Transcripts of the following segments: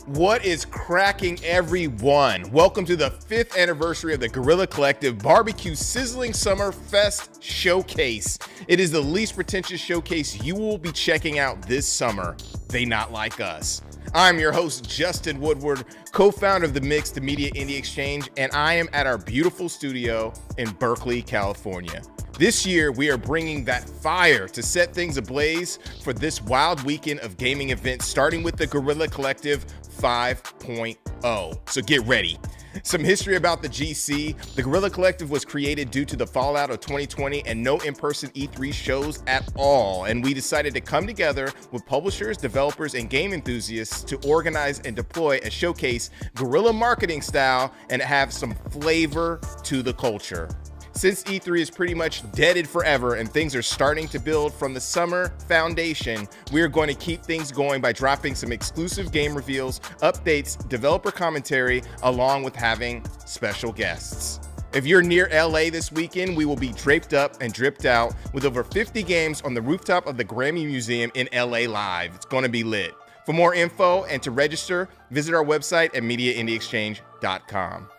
What is cracking, everyone? Welcome to the 5th anniversary of the Guerrilla Collective Barbecue Sizzling Summer Fest Showcase. It is the least pretentious showcase you will be checking out this summer. They Not Like Us. I'm your host, Justin Woodward, co-founder of the Mixed Media Indie Exchange, and I am at our beautiful studio in Berkeley, California. This year, we are bringing that fire to set things ablaze for this wild weekend of gaming events, starting with the Guerrilla Collective 5.0. So get ready. Some history about the GC. The Guerrilla Collective was created due to the fallout of 2020 and no in-person E3 shows at all. And we decided to come together with publishers, developers, and game enthusiasts to organize and deploy a showcase guerrilla marketing style and have some flavor to the culture. Since E3 is pretty much deaded forever and things are starting to build from the summer foundation, we are going to keep things going by dropping some exclusive game reveals, updates, developer commentary, along with having special guests. If you're near LA this weekend, we will be draped up and dripped out with over 50 games on the rooftop of the Grammy Museum in LA Live. It's going to be lit. For more info and to register, visit our website at MediaIndieExchange.com.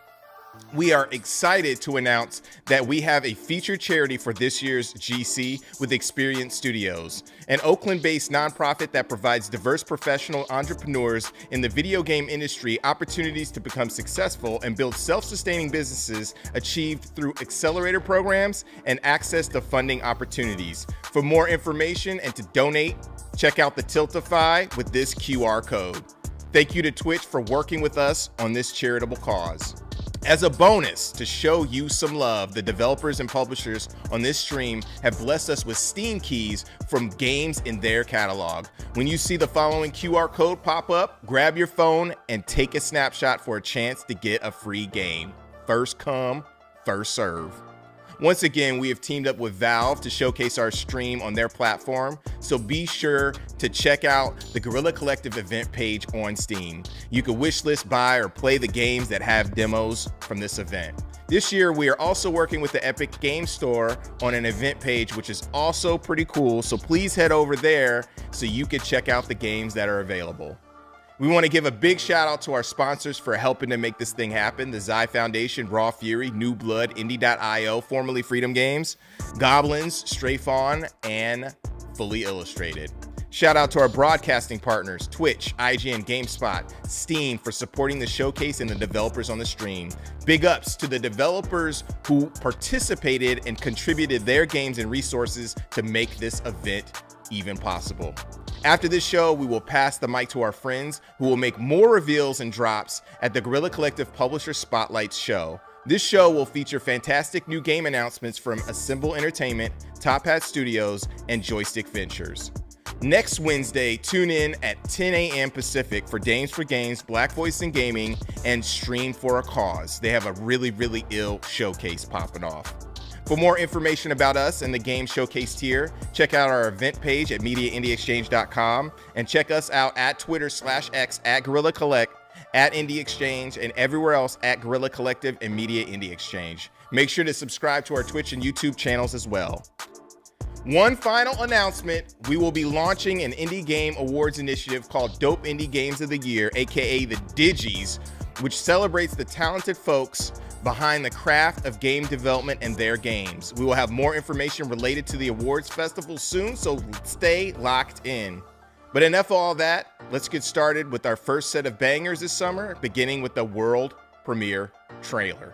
We are excited to announce that we have a featured charity for this year's GC with Experience Studios, an Oakland-based nonprofit that provides diverse professional entrepreneurs in the video game industry opportunities to become successful and build self-sustaining businesses achieved through accelerator programs and access to funding opportunities. For more information and to donate, check out the Tiltify with this QR code. Thank you to Twitch for working with us on this charitable cause. As a bonus, to show you some love, the developers and publishers on this stream have blessed us with Steam keys from games in their catalog. When you see the following QR code pop up, grab your phone and take a snapshot for a chance to get a free game. First come, first serve. Once again, we have teamed up with Valve to showcase our stream on their platform, so be sure to check out the Guerrilla Collective event page on Steam. You can wishlist, buy, or play the games that have demos from this event. This year, we are also working with the Epic Games Store on an event page, which is also pretty cool, so please head over there so you can check out the games that are available. We want to give a big shout out to our sponsors for helping to make this thing happen. The Xi Foundation, Raw Fury, New Blood, Indie.io, formerly Freedom Games, Goblins, Stray Fawn, and Fully Illustrated. Shout out to our broadcasting partners, Twitch, IGN, GameSpot, Steam for supporting the showcase and the developers on the stream. Big ups to the developers who participated and contributed their games and resources to make this event even possible. After this show, we will pass the mic to our friends who will make more reveals and drops at the Guerrilla Collective Publisher Spotlights show. This show will feature fantastic new game announcements from Assemble Entertainment, Top Hat Studios, and Joystick Ventures. Next Wednesday, tune in at 10 a.m. Pacific for Dames for Games, Black Voice in Gaming, and Stream for a Cause. They have a really ill showcase popping off. For more information about us and the game showcased here, check out our event page at MediaIndieExchange.com and check us out at Twitter/X at Guerrilla Collect, at Indie Exchange, and everywhere else at Guerrilla Collective and Media Indie Exchange. Make sure to subscribe to our Twitch and YouTube channels as well. One final announcement, we will be launching an indie game awards initiative called Dope Indie Games of the Year, aka the Digis, which celebrates the talented folks behind the craft of game development and their games. We will have more information related to the awards festival soon, so stay locked in. But enough of all that, let's get started with our first set of bangers this summer, beginning with the world premiere trailer.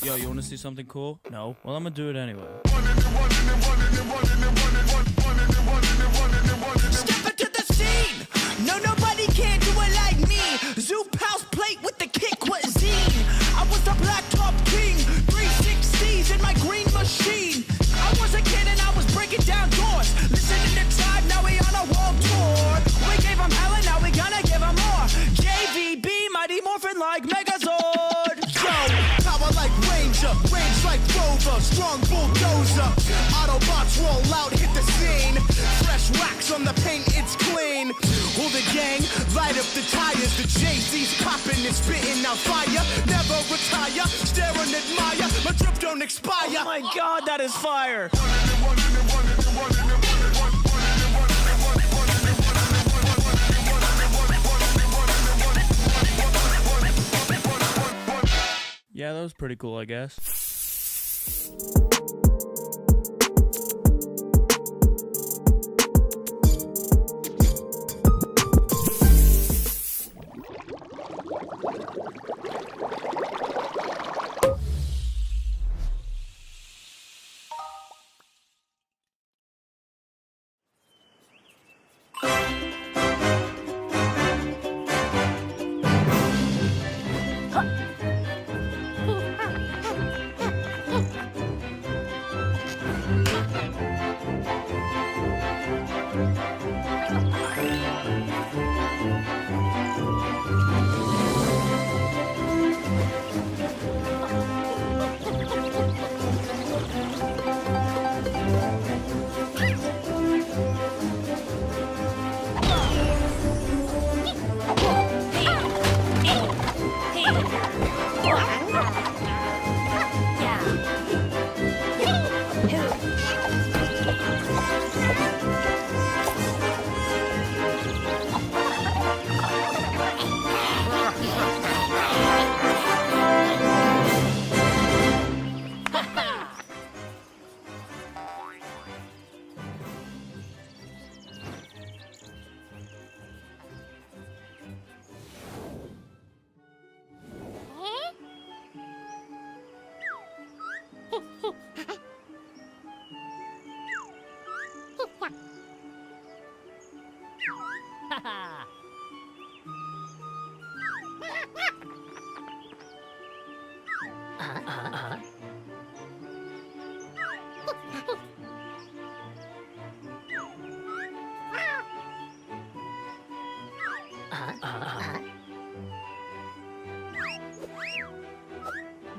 Yo, you wanna see something cool? No? Well, I'm gonna do it anyway. Step into the scene. No, nobody can do it like me. Zoop house plate with the kick cuisine. I was the black top king. 360s in my green machine. I was a kid and I was breaking down doors. Listening to Tribe, now we on a world tour. We gave them hell and now we gonna give them more. JVB, Mighty Morphin like Megazord. Yo, power like Ranger, range like Rover. a strong bulldozer. Autobots roll out, hit the scene. Fresh wax on the paint, it's clean. Hold the gang, light up the tires. The Jay-Z's popping and spitting out fire. Never retire, stare and admire. My drip don't expire. Oh my god, that is fire! Yeah, that was pretty cool, I guess.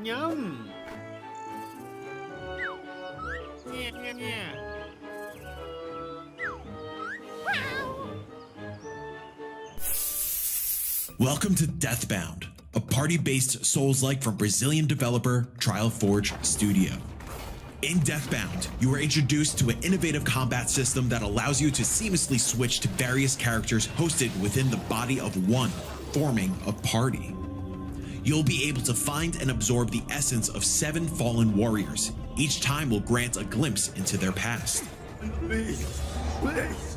Yum. Yeah. Welcome to Deathbound, a party-based Souls-like from Brazilian developer Trial Forge Studio. In Deathbound, you are introduced to an innovative combat system that allows you to seamlessly switch to various characters hosted within the body of one, forming a party. You'll be able to find and absorb the essence of 7 fallen warriors. Each time will grant a glimpse into their past. Please, please.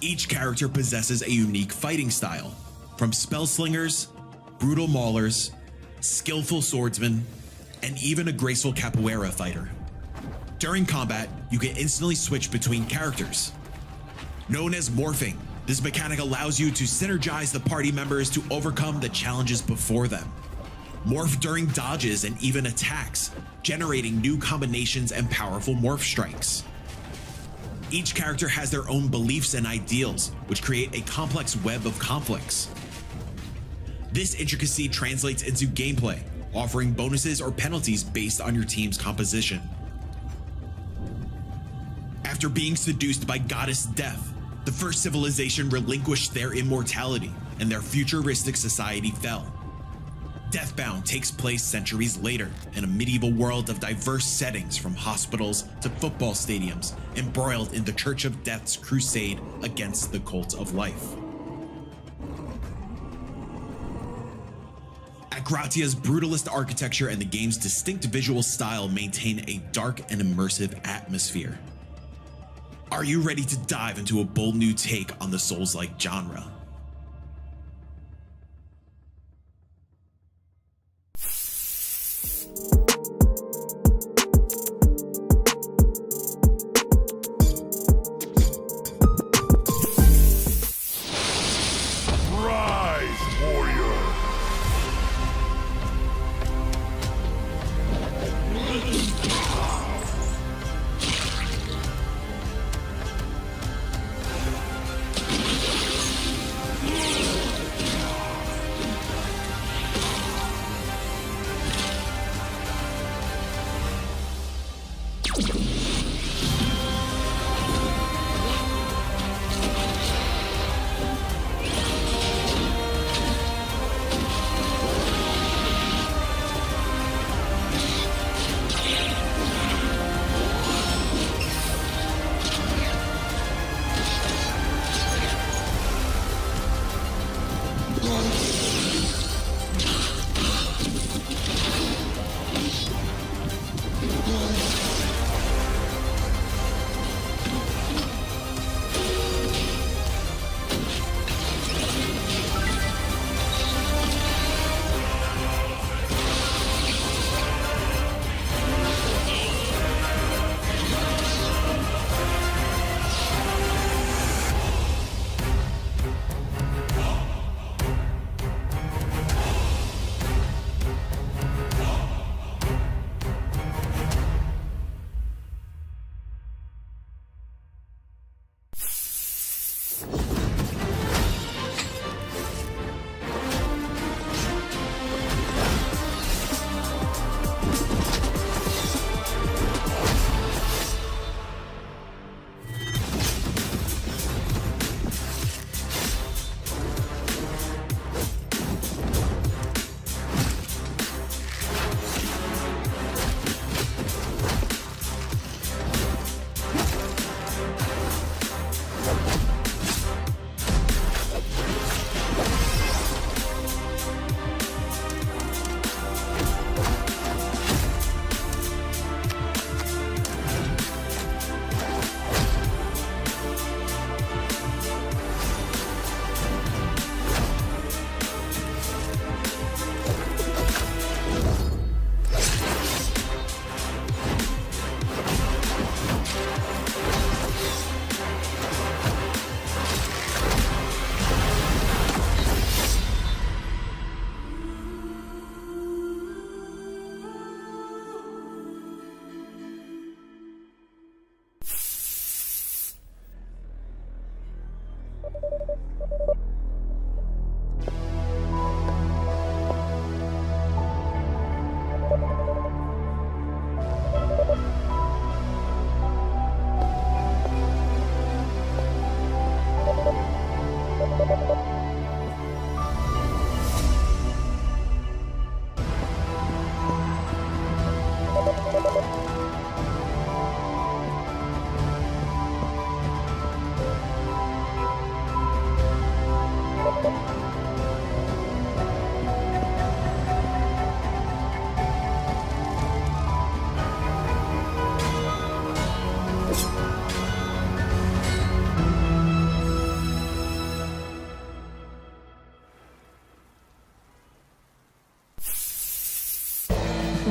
Each character possesses a unique fighting style, from spellslingers, brutal maulers, skillful swordsmen, and even a graceful capoeira fighter. During combat, you can instantly switch between characters. Known as morphing, this mechanic allows you to synergize the party members to overcome the challenges before them. Morph during dodges and even attacks, generating new combinations and powerful morph strikes. Each character has their own beliefs and ideals, which create a complex web of conflicts. This intricacy translates into gameplay, offering bonuses or penalties based on your team's composition. After being seduced by Goddess Death, the first civilization relinquished their immortality and their futuristic society fell. Deathbound takes place centuries later in a medieval world of diverse settings, from hospitals to football stadiums, embroiled in the Church of Death's crusade against the cult of life. Gratia's brutalist architecture and the game's distinct visual style maintain a dark and immersive atmosphere. Are you ready to dive into a bold new take on the Souls-like genre?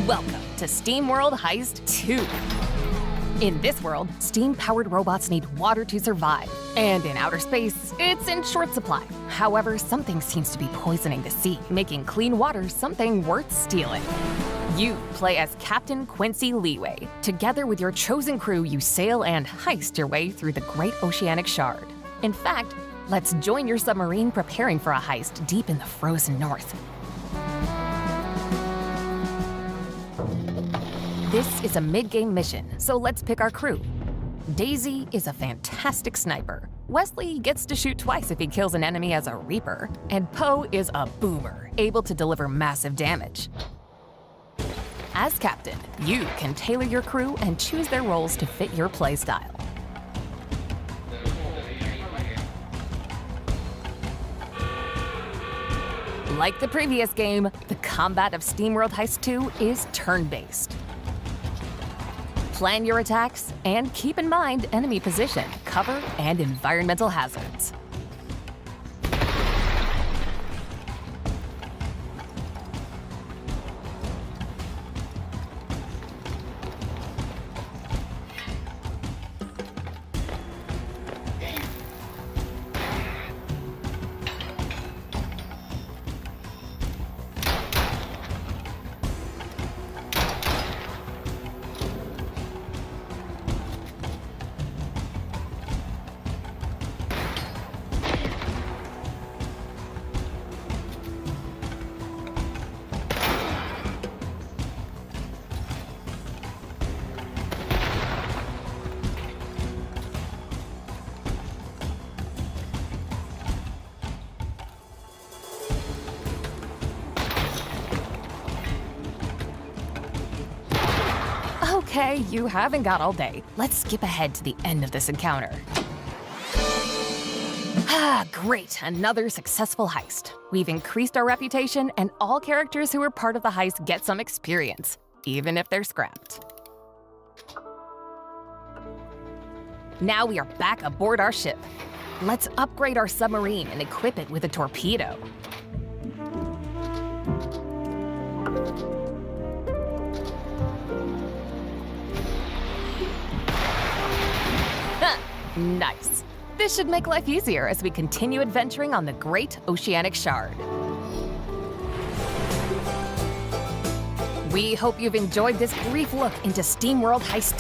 Welcome to SteamWorld Heist 2. In this world, steam-powered robots need water to survive. And in outer space, it's in short supply. However, something seems to be poisoning the sea, making clean water something worth stealing. You play as Captain Quincy Leeway. Together with your chosen crew, you sail and heist your way through the Great Oceanic Shard. In fact, let's join your submarine preparing for a heist deep in the frozen north. This is a mid-game mission, so let's pick our crew. Daisy is a fantastic sniper. Wesley gets to shoot twice if he kills an enemy as a Reaper. And Poe is a boomer, able to deliver massive damage. As captain, you can tailor your crew and choose their roles to fit your playstyle. Like the previous game, the combat of SteamWorld Heist 2 is turn-based. Plan your attacks, and keep in mind enemy position, cover, and environmental hazards. Okay, you haven't got all day. Let's skip ahead to the end of this encounter. Ah, Great, another successful heist. We've increased our reputation, and all characters who are part of the heist get some experience, even if they're scrapped. Now we are back aboard our ship. Let's upgrade our submarine and equip it with a torpedo. Nice. This should make life easier as we continue adventuring on the Great Oceanic Shard. We hope you've enjoyed this brief look into SteamWorld Heist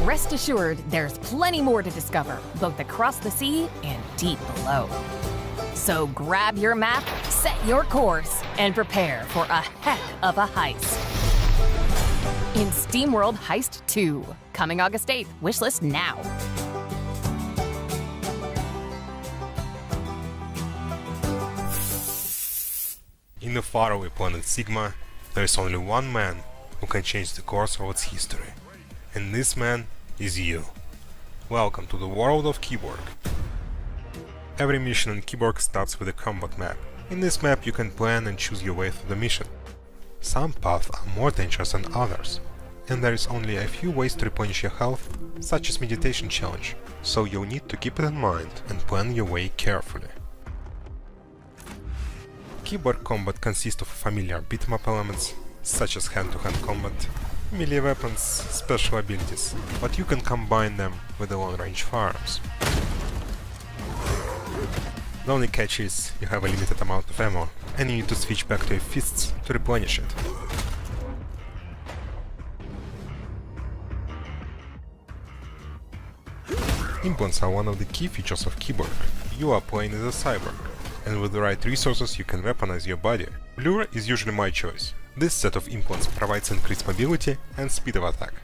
2. Rest assured, there's plenty more to discover, both across the sea and deep below. So grab your map, set your course, and prepare for a heck of a heist. In SteamWorld Heist 2, coming August 8th, wishlist now. In the faraway planet Sigma, there is only one man who can change the course of its history. And this man is you. Welcome to the world of Keyboard. Every mission in Keyboard starts with a combat map. In this map you can plan and choose your way through the mission. Some paths are more dangerous than others, and there is only a few ways to replenish your health, such as meditation challenge, so you'll need to keep it in mind and plan your way carefully. Keyboard combat consists of familiar beat-em-up elements, such as hand-to-hand combat, melee weapons, special abilities, but you can combine them with the long-range firearms. The only catch is you have a limited amount of ammo, and you need to switch back to your fists to replenish it. Implants are one of the key features of Keyboard. You are playing as a cyborg, and with the right resources you can weaponize your body. Blur is usually my choice. This set of implants provides increased mobility and speed of attack.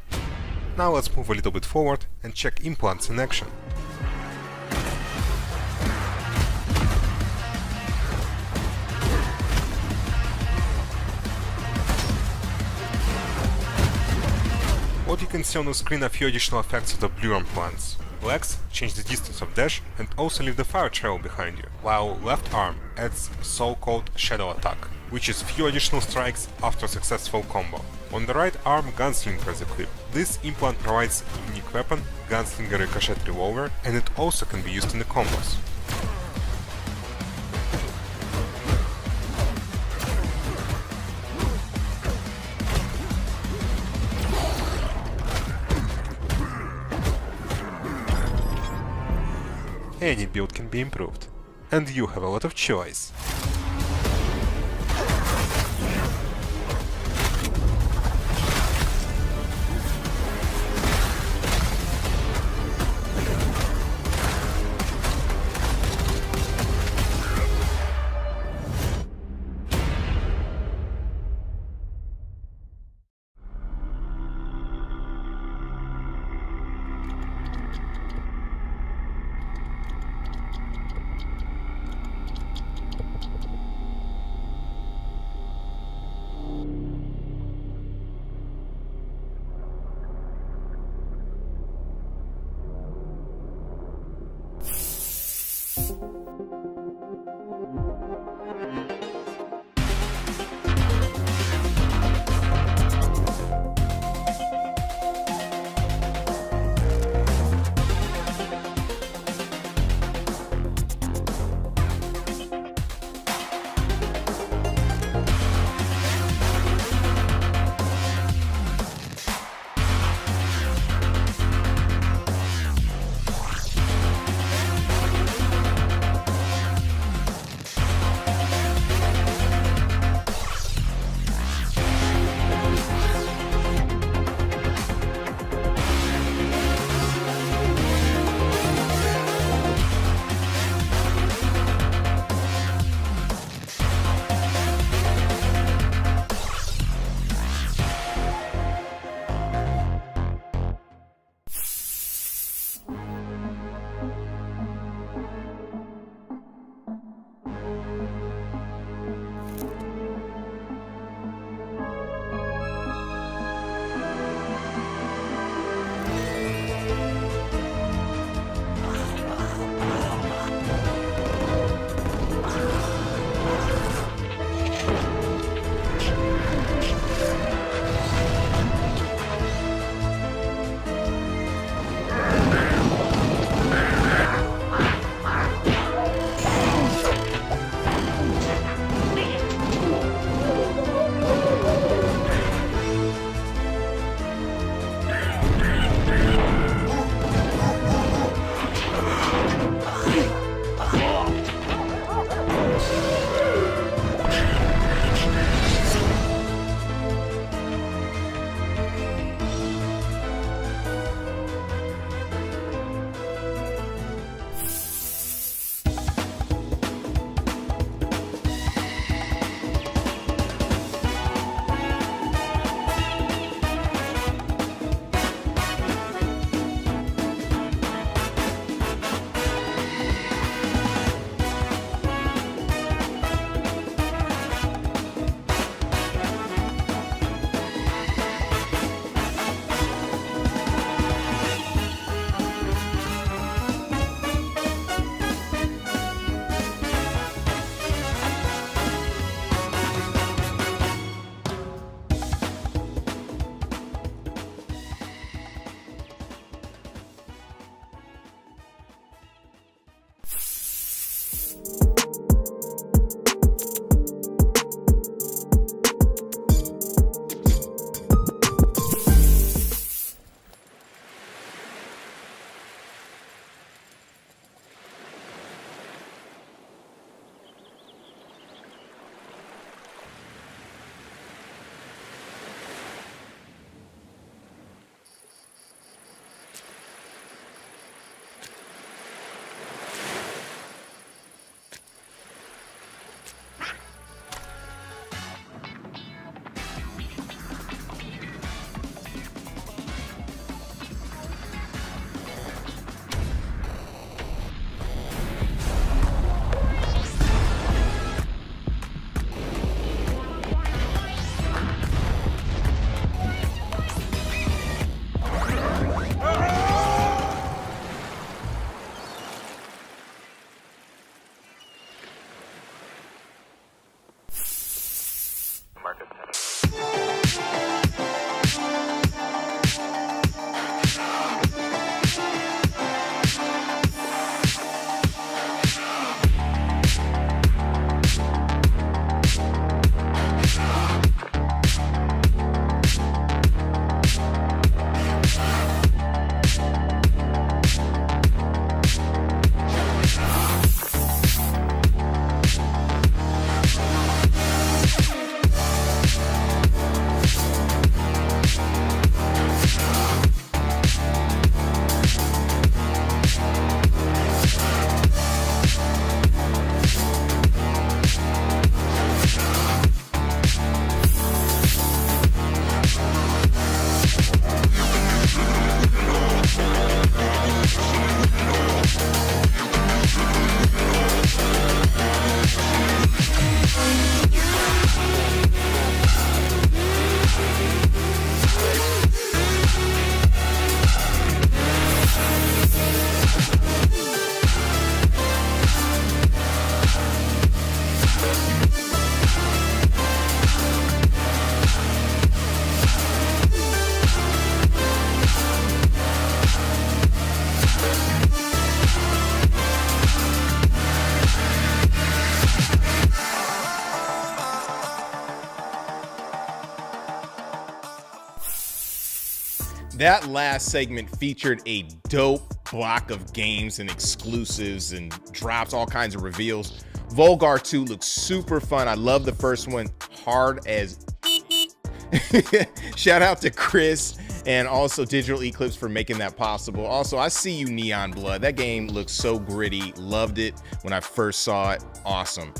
Now let's move a little bit forward and check implants in action. What you can see on the screen are a few additional effects of the Blur implants. Legs change the distance of dash and also leave the fire trail behind you, while left arm adds so-called shadow attack, which is few additional strikes after a successful combo. On the right arm, Gunslinger is equipped. This implant provides a unique weapon, Gunslinger Ricochet Revolver, and it also can be used in the combos. Any build can be improved, and you have a lot of choice. That last segment featured a dope block of games and exclusives and drops, all kinds of reveals. Volgar 2 looks super fun. I love the first one, hard as Shout out to Chris and also Digital Eclipse for making that possible. Also, I see you, Neon Blood. That game looks so gritty. Loved it when I first saw it. Awesome.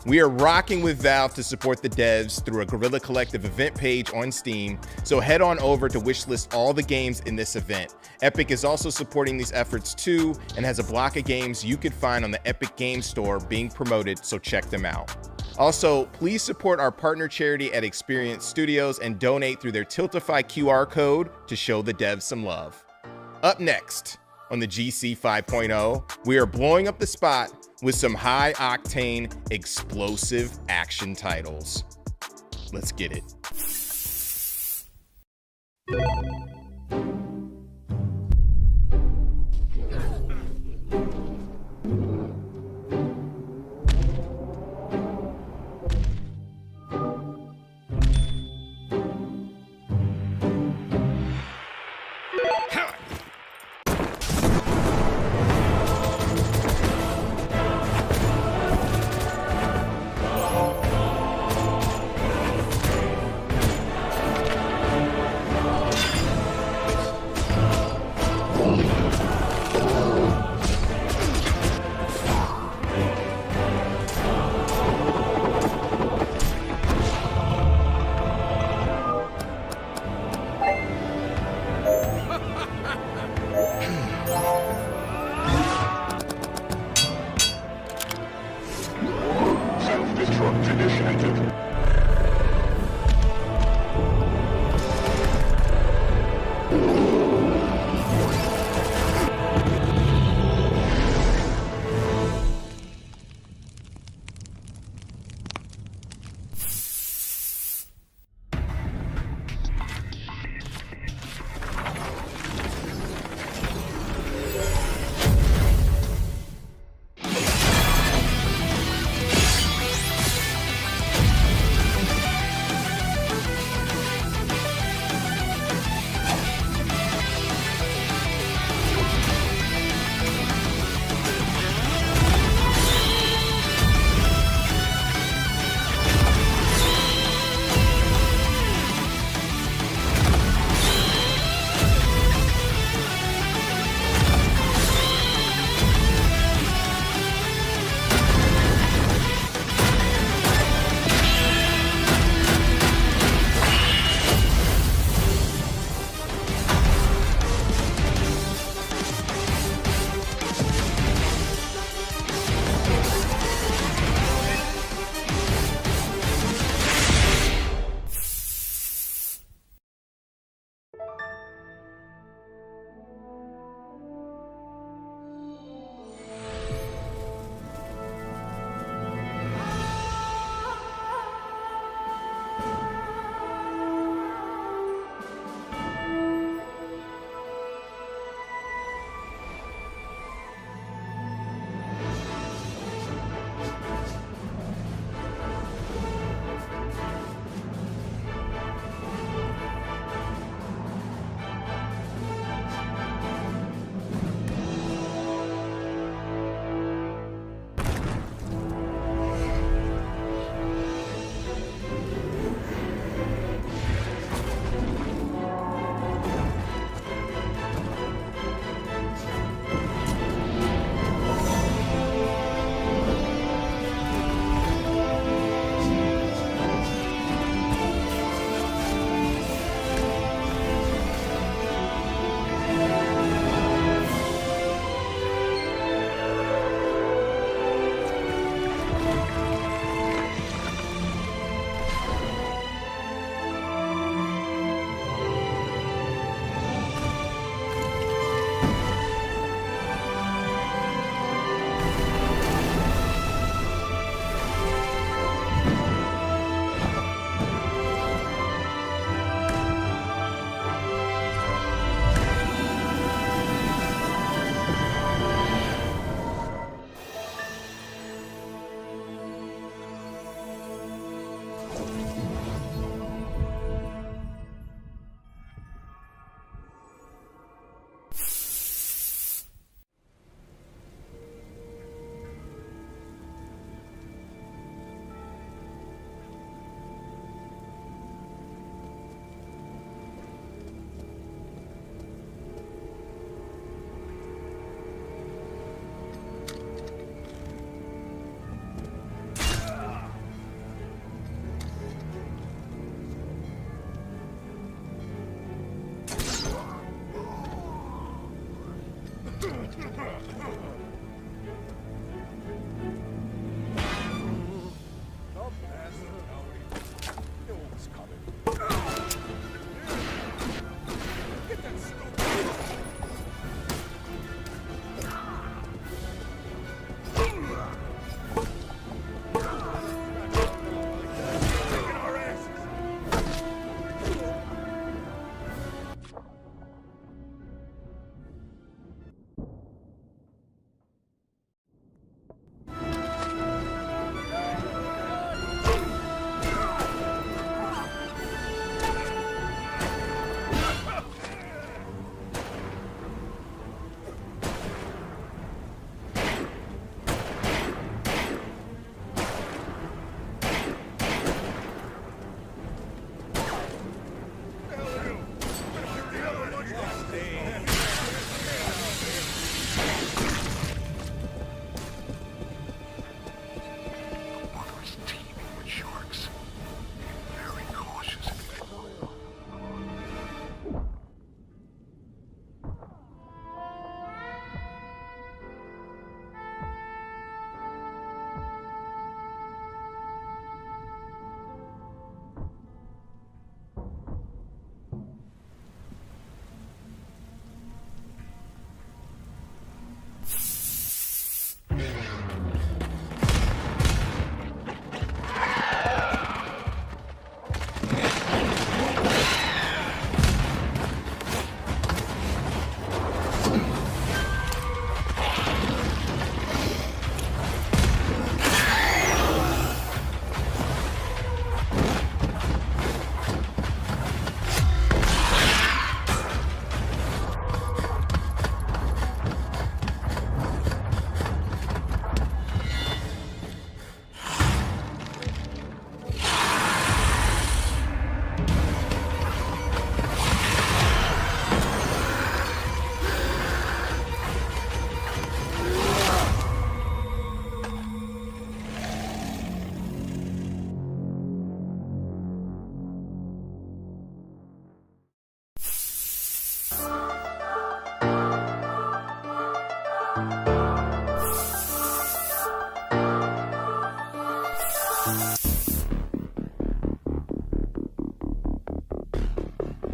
We are rocking with Valve to support the devs through a Guerrilla Collective event page on Steam, so head on over to wishlist all the games in this event. Epic is also supporting these efforts too and has a block of games you could find on the Epic Games Store being promoted, so check them out. Also, please support our partner charity at Experience Studios and donate through their Tiltify QR code to show the devs some love. Up next on the GC 5.0, we are blowing up the spot with some high-octane, explosive action titles. Let's get it.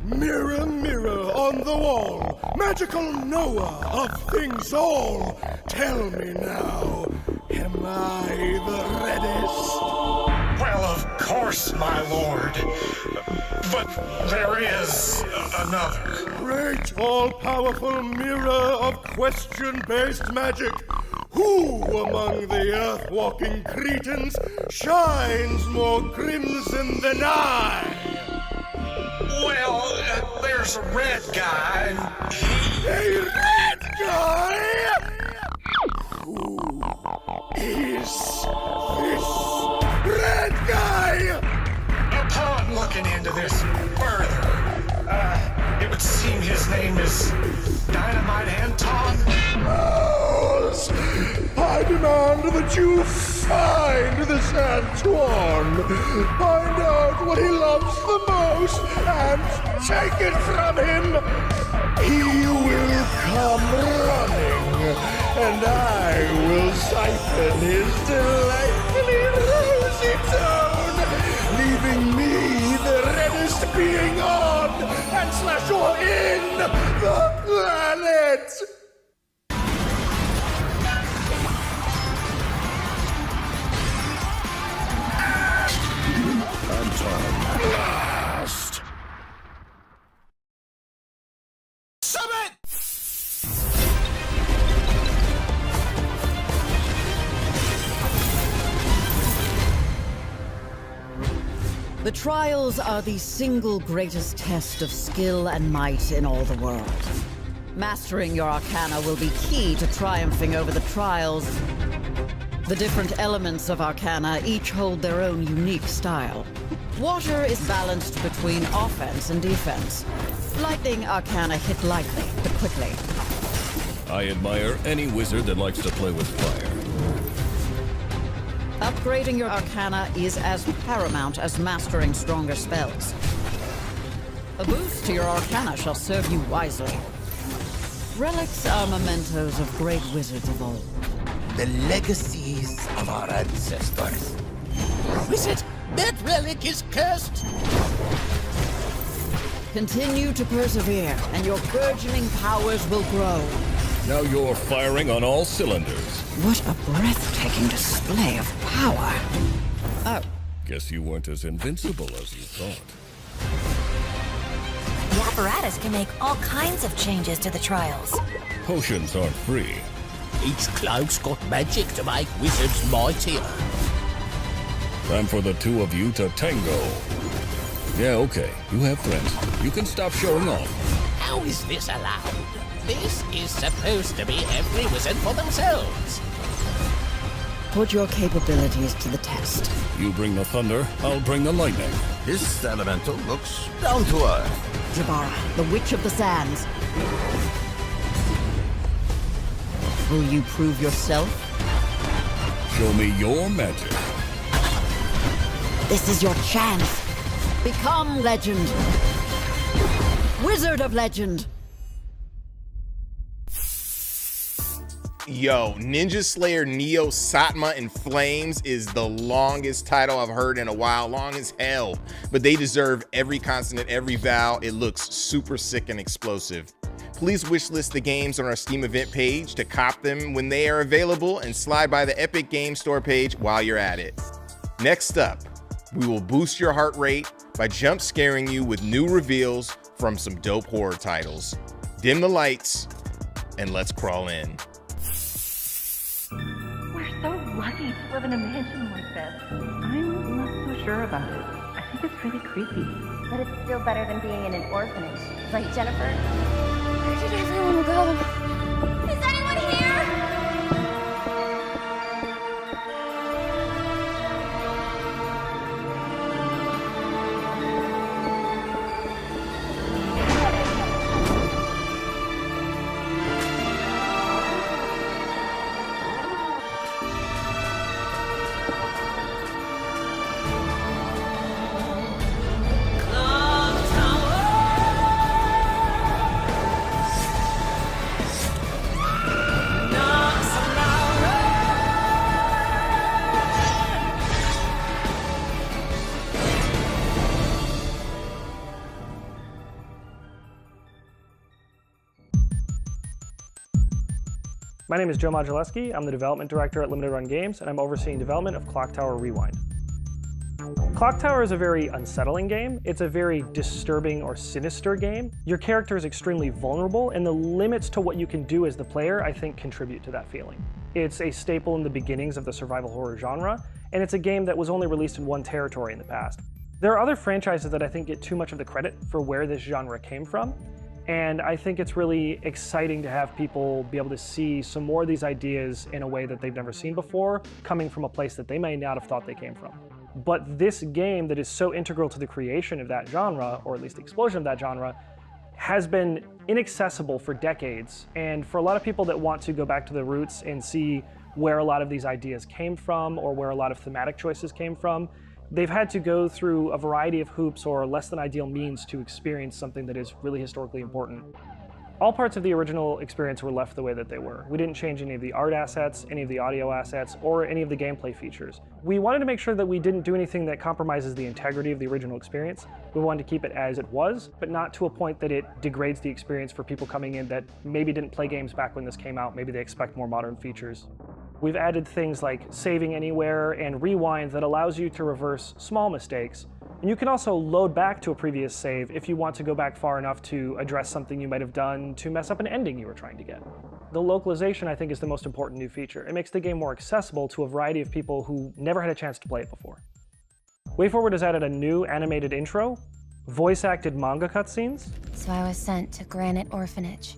Mirror, mirror on the wall, magical knower of things all, tell me now, am I the reddest? Well, of course, my lord. But there is another. Great, all-powerful mirror of question-based magic, who among the earth-walking cretins shines more crimson than I? Well, there's a red guy. A red guy? Who is this red guy? Upon looking into this further, it would seem his name is Dynamite Anton. Mouse, I demand that you find this Antoine, find out what he loves the most, and take it from him. He will come running, and I will siphon his delightfully rosy tone, leaving me the reddest being on and slash or in the planet. Blast! Summit! The trials are the single greatest test of skill and might in all the world. Mastering your arcana will be key to triumphing over the trials. The different elements of arcana each hold their own unique style. Water is balanced between offense and defense. Lightning arcana hit lightly, but quickly. I admire any wizard that likes to play with fire. Upgrading your arcana is as paramount as mastering stronger spells. A boost to your arcana shall serve you wisely. Relics are mementos of great wizards of old. The legacies of our ancestors. Wizard, that relic is cursed! Continue to persevere, and your burgeoning powers will grow. Now you're firing on all cylinders. What a breathtaking display of power. Oh. Guess you weren't as invincible as you thought. The apparatus can make all kinds of changes to the trials. Potions aren't free. Each cloak's got magic to make wizards mightier. Time for the two of you to tango. Yeah, okay. You have friends. You can stop showing off. How is this allowed? This is supposed to be every wizard for themselves. Put your capabilities to the test. You bring the thunder, I'll bring the lightning. This elemental looks down to earth. Jabara, the Witch of the Sands. Will you prove yourself? Show me your magic. This is your chance. Become legend. Wizard of Legend. Yo, Ninja Slayer Neo Satma in Flames is the longest title I've heard in a while, long as hell, but they deserve every consonant, every vowel. It looks super sick and explosive. Please wishlist the games on our Steam event page to cop them when they are available, and slide by the Epic Game Store page while you're at it. Next up, we will boost your heart rate by jump scaring you with new reveals from some dope horror titles. Dim the lights and let's crawl in. We're so lucky to live in a mansion like this. I'm not so sure about it. I think it's really creepy. But it's still better than being in an orphanage. Right, Jennifer? Where did everyone go? Is anyone here? My name is Joe Modulewski. I'm the development director at Limited Run Games, and I'm overseeing development of Clock Tower Rewind. Clock Tower is a very unsettling game. It's a very disturbing or sinister game. Your character is extremely vulnerable, and the limits to what you can do as the player, I think, contribute to that feeling. It's a staple in the beginnings of the survival horror genre, and it's a game that was only released in one territory in the past. There are other franchises that I think get too much of the credit for where this genre came from, and I think it's really exciting to have people be able to see some more of these ideas in a way that they've never seen before, coming from a place that they may not have thought they came from. But this game that is so integral to the creation of that genre, or at least the explosion of that genre, has been inaccessible for decades. And for a lot of people that want to go back to the roots and see where a lot of these ideas came from, or where a lot of thematic choices came from, they've had to go through a variety of hoops or less than ideal means to experience something that is really historically important. All parts of the original experience were left the way that they were. We didn't change any of the art assets, any of the audio assets, or any of the gameplay features. We wanted to make sure that we didn't do anything that compromises the integrity of the original experience. We wanted to keep it as it was, but not to a point that it degrades the experience for people coming in that maybe didn't play games back when this came out. Maybe they expect more modern features. We've added things like saving anywhere and rewind that allows you to reverse small mistakes. And you can also load back to a previous save if you want to go back far enough to address something you might have done to mess up an ending you were trying to get. The localization, I think, is the most important new feature. It makes the game more accessible to a variety of people who never had a chance to play it before. WayForward has added a new animated intro, voice-acted manga cutscenes. So I was sent to Granite Orphanage,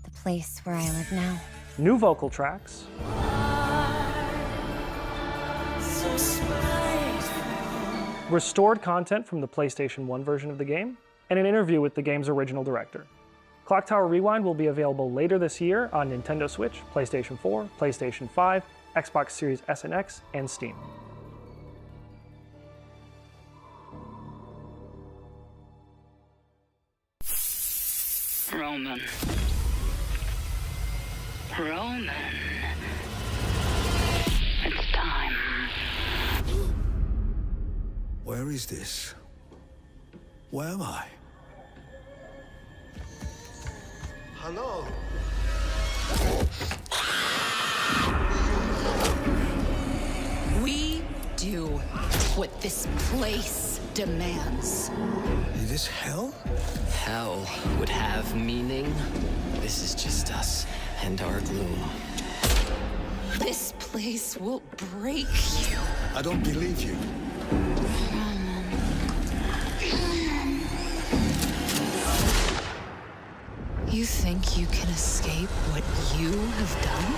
the place where I live now. New vocal tracks, restored content from the PlayStation 1 version of the game, and an interview with the game's original director. Clock Tower Rewind will be available later this year on Nintendo Switch, PlayStation 4, PlayStation 5, Xbox Series S and X, and Steam. Roman, Roman. It's time. Where is this? Where am I? Hello? We do what this place demands. Is this hell? Hell would have meaning. This is just us and our gloom. This place will break you. I don't believe you. You think you can escape what you have done?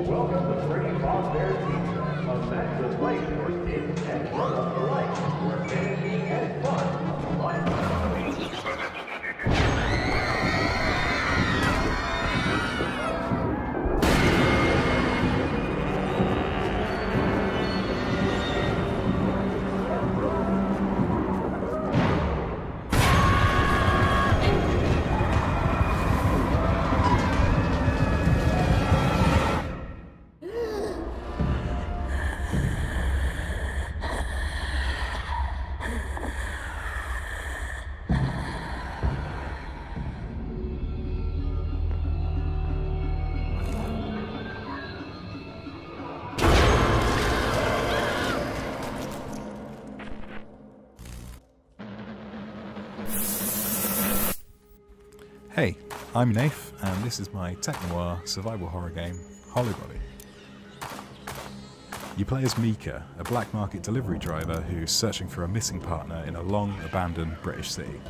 Welcome to Pretty Boss Bear Pizza, a massive place for kids and grown-ups alike, where fantasy and fun come alive. Hey, I'm Nath, and this is my tech-noir survival horror game, Holybody. You play as Mika, a black market delivery driver who's searching for a missing partner in a long, abandoned British city.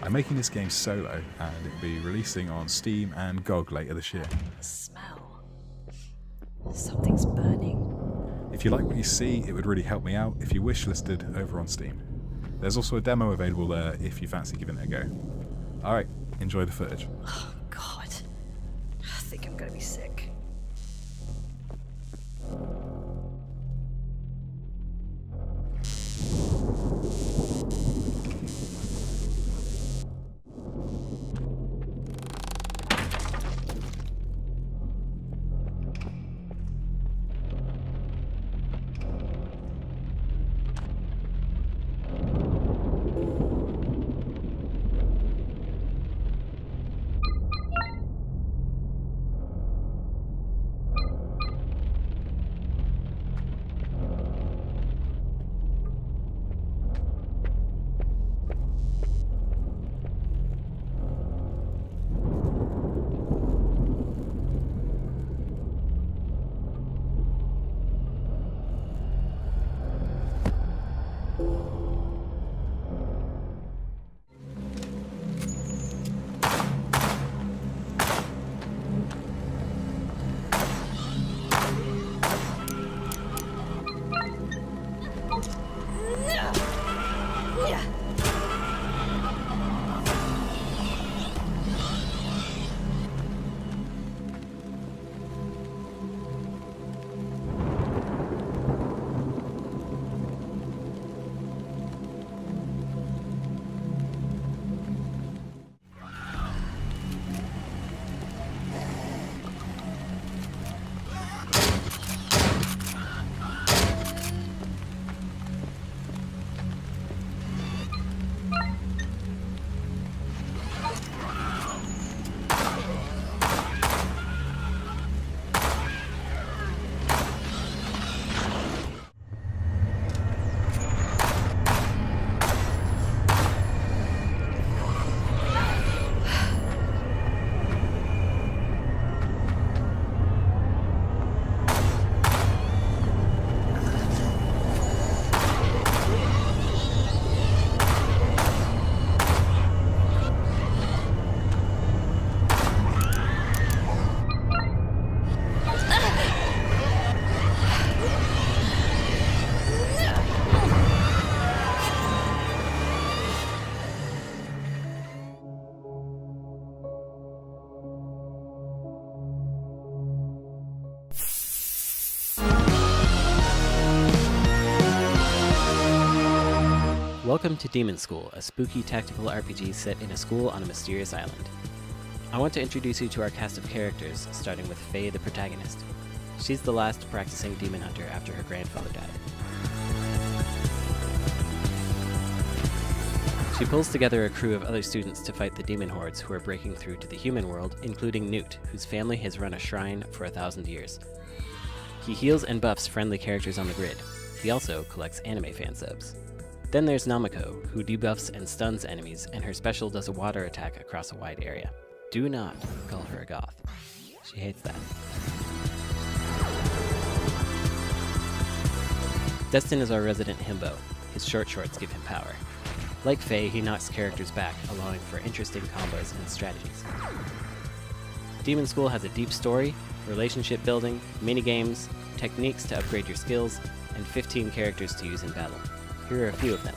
I'm making this game solo, and it'll be releasing on Steam and GOG later this year. Smell. Something's burning. If you like what you see, it would really help me out if you wishlisted over on Steam. There's also a demo available there if you fancy giving it a go. Alright, enjoy the footage. Oh, God. I think I'm gonna be sick. Welcome to Demon School, a spooky tactical RPG set in a school on a mysterious island. I want to introduce you to our cast of characters, starting with Faye, the protagonist. She's the last practicing demon hunter after her grandfather died. She pulls together a crew of other students to fight the demon hordes who are breaking through to the human world, including Newt, whose family has run a shrine for 1,000 years. He heals and buffs friendly characters on the grid. He also collects anime fan subs. Then there's Namako, who debuffs and stuns enemies, and her special does a water attack across a wide area. Do not call her a goth. She hates that. Destin is our resident himbo. His short shorts give him power. Like Faye, he knocks characters back, allowing for interesting combos and strategies. Demon School has a deep story, relationship building, minigames, techniques to upgrade your skills, and 15 characters to use in battle. Here are a few of them.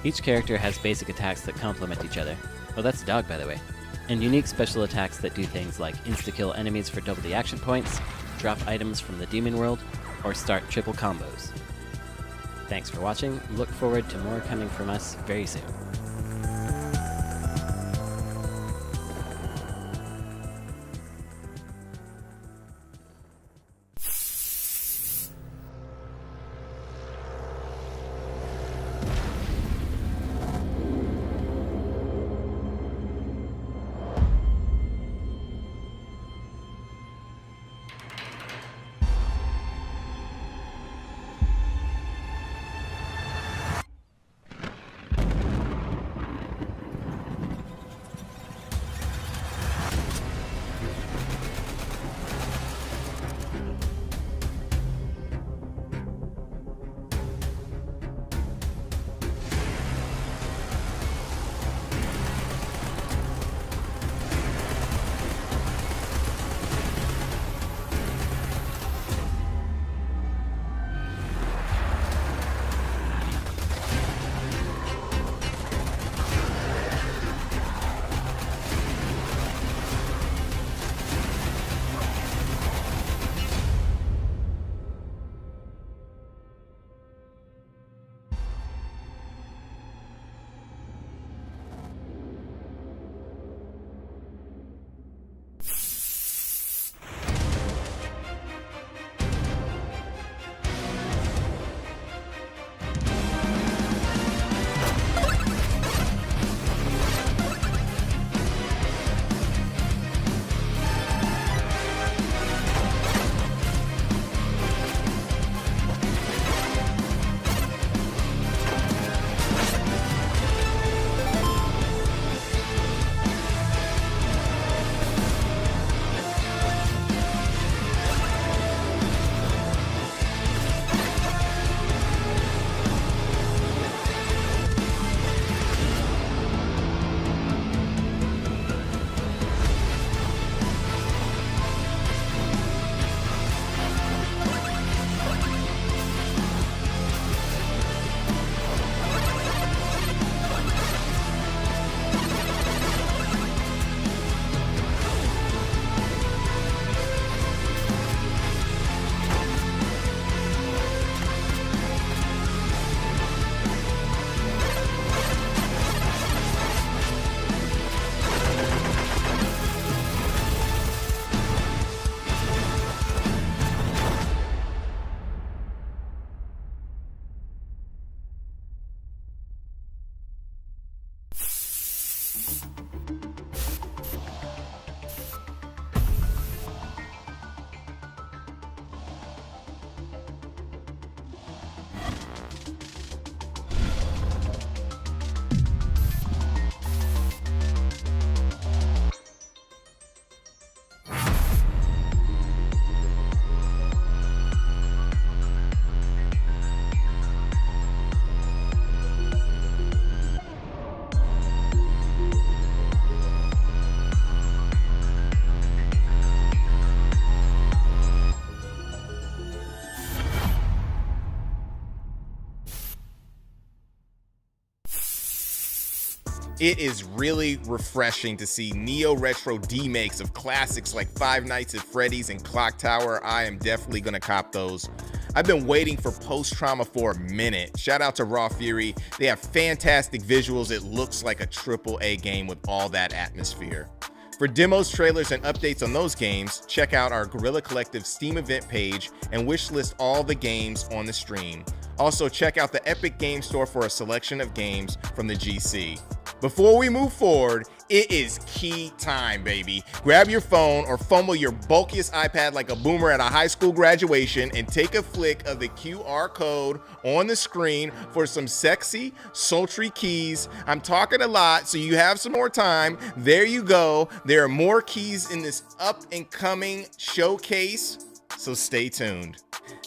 Each character has basic attacks that complement each other. Oh, that's a dog, by the way. And unique special attacks that do things like insta-kill enemies for double the action points, drop items from the demon world, or start triple combos. Thanks for watching. Look forward to more coming from us very soon. It is really refreshing to see neo-retro demakes of classics like Five Nights at Freddy's and Clock Tower. I am definitely going to cop those. I've been waiting for post-trauma for a minute. Shout out to Raw Fury. They have fantastic visuals. It looks like a AAA game with all that atmosphere. For demos, trailers, and updates on those games, check out our Guerrilla Collective Steam event page and wishlist all the games on the stream. Also, check out the Epic Game Store for a selection of games from the GC. Before we move forward, it is key time, baby. Grab your phone or fumble your bulkiest iPad like a boomer at a high school graduation and take a flick of the QR code on the screen for some sexy, sultry keys. I'm talking a lot, so you have some more time. There you go. There are more keys in this up-and-coming showcase, so stay tuned.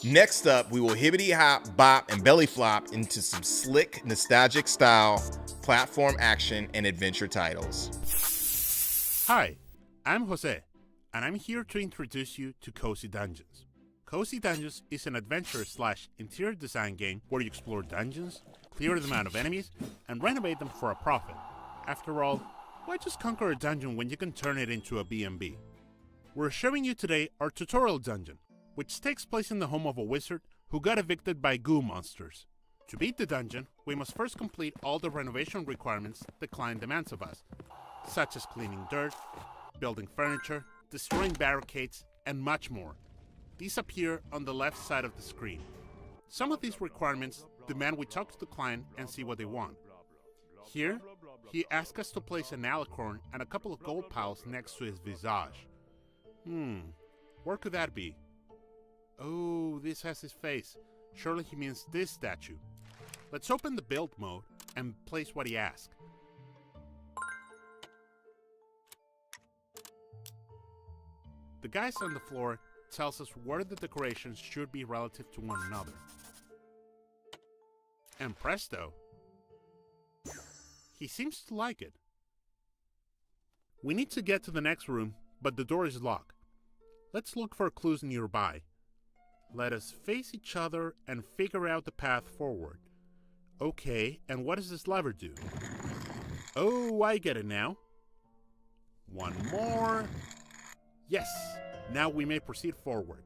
Next up, we will hibbity hop, bop, and belly flop into some slick, nostalgic style platform action and adventure titles. Hi, I'm Jose, and I'm here to introduce you to Cozy Dungeons. Cozy Dungeons is an adventure/interior design game where you explore dungeons, clear them out of enemies, and renovate them for a profit. After all, why just conquer a dungeon when you can turn it into a B&B? We're showing you today our tutorial dungeon, which takes place in the home of a wizard who got evicted by goo monsters. To beat the dungeon, we must first complete all the renovation requirements the client demands of us, such as cleaning dirt, building furniture, destroying barricades, and much more. These appear on the left side of the screen. Some of these requirements demand we talk to the client and see what they want. Here, he asks us to place an alicorn and a couple of gold piles next to his visage. Where could that be? Oh, this has his face. Surely he means this statue. Let's open the build mode and place what he asked. The guys on the floor tells us where the decorations should be relative to one another. And presto, he seems to like it. We need to get to the next room, but the door is locked. Let's look for clues nearby. Let us face each other and figure out the path forward. Okay, and what does this lever do? Oh, I get it now. One more. Yes, now we may proceed forward.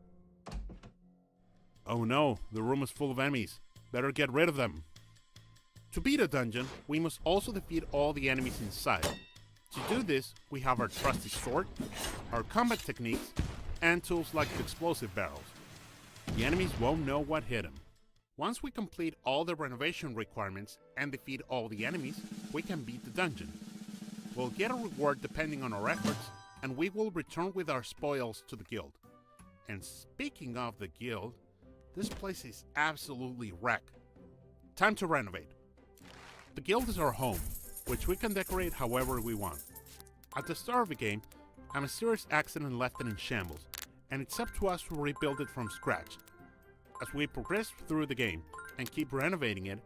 Oh no, the room is full of enemies. Better get rid of them. To beat a dungeon, we must also defeat all the enemies inside. To do this, we have our trusty sword, our combat techniques, and tools like the explosive barrels. The enemies won't know what hit them. Once we complete all the renovation requirements and defeat all the enemies, we can beat the dungeon. We'll get a reward depending on our efforts, and we will return with our spoils to the guild. And speaking of the guild, this place is absolutely wrecked. Time to renovate. The guild is our home, which we can decorate however we want. At the start of the game, a mysterious accident left it in shambles, and it's up to us to rebuild it from scratch. As we progress through the game and keep renovating it,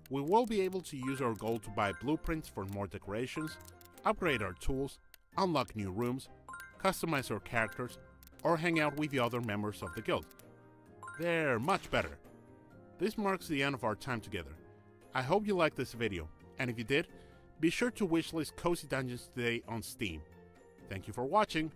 we will be able to use our gold to buy blueprints for more decorations, upgrade our tools, unlock new rooms, customize our characters, or hang out with the other members of the guild. They're much better. This marks the end of our time together. I hope you liked this video, and if you did, be sure to wishlist Cozy Dungeons today on Steam. Thank you for watching.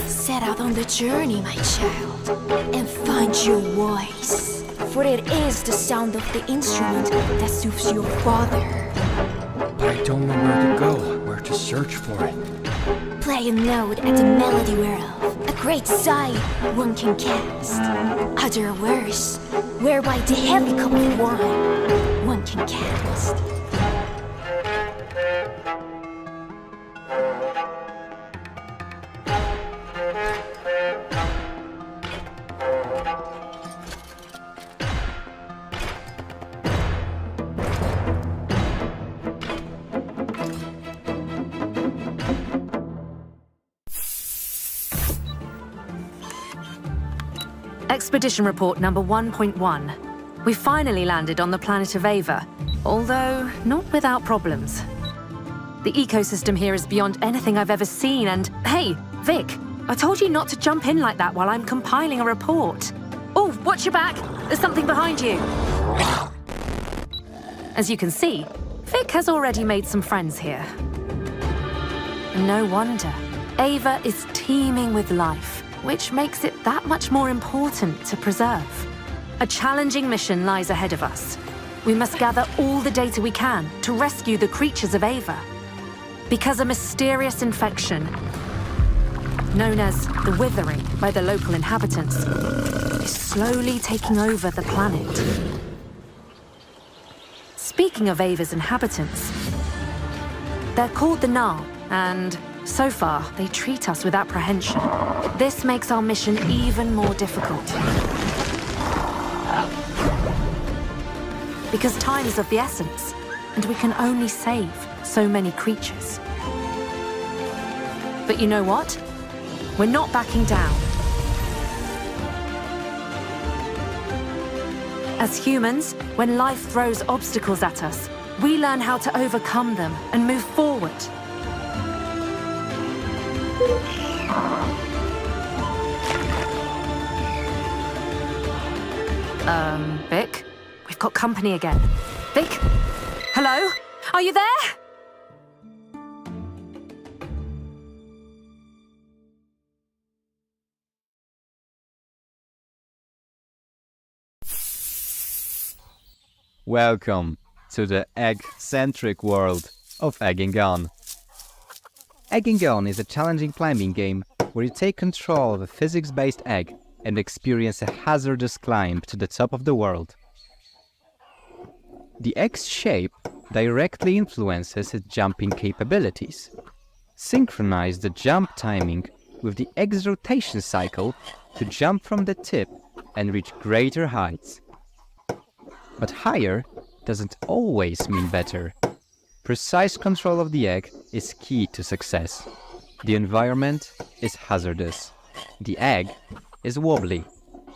Set out on the journey, my child, and find your voice. for it is the sound of the instrument that soothes your father. I don't know where to go, where to search for it. Play a note at the melody whereof a great sigh one can cast. Utter worse, whereby the heavy cup of wine one can cast. Expedition report number 1.1. We finally landed on the planet of Ava, although not without problems. The ecosystem here is beyond anything I've ever seen, and hey, Vic, I told you not to jump in like that while I'm compiling a report. Oh, watch your back! There's something behind you! As you can see, Vic has already made some friends here. And no wonder. Ava is teeming with life, which makes it that much more important to preserve. A challenging mission lies ahead of us. We must gather all the data we can to rescue the creatures of Ava. Because a mysterious infection, known as the Withering by the local inhabitants, is slowly taking over the planet. Speaking of Ava's inhabitants, they're called the Null, and so far, they treat us with apprehension. This makes our mission even more difficult. Because time is of the essence, and we can only save so many creatures. But you know what? We're not backing down. As humans, when life throws obstacles at us, we learn how to overcome them and move forward. Vic? We've got company again. Vic? Hello? Are you there? Welcome to the egg-centric world of Egg and Gun. Egg and Gun is a challenging climbing game where you take control of a physics-based egg and experience a hazardous climb to the top of the world. The egg's shape directly influences its jumping capabilities. Synchronize the jump timing with the egg's rotation cycle to jump from the tip and reach greater heights. But higher doesn't always mean better. Precise control of the egg is key to success. The environment is hazardous. The egg is wobbly,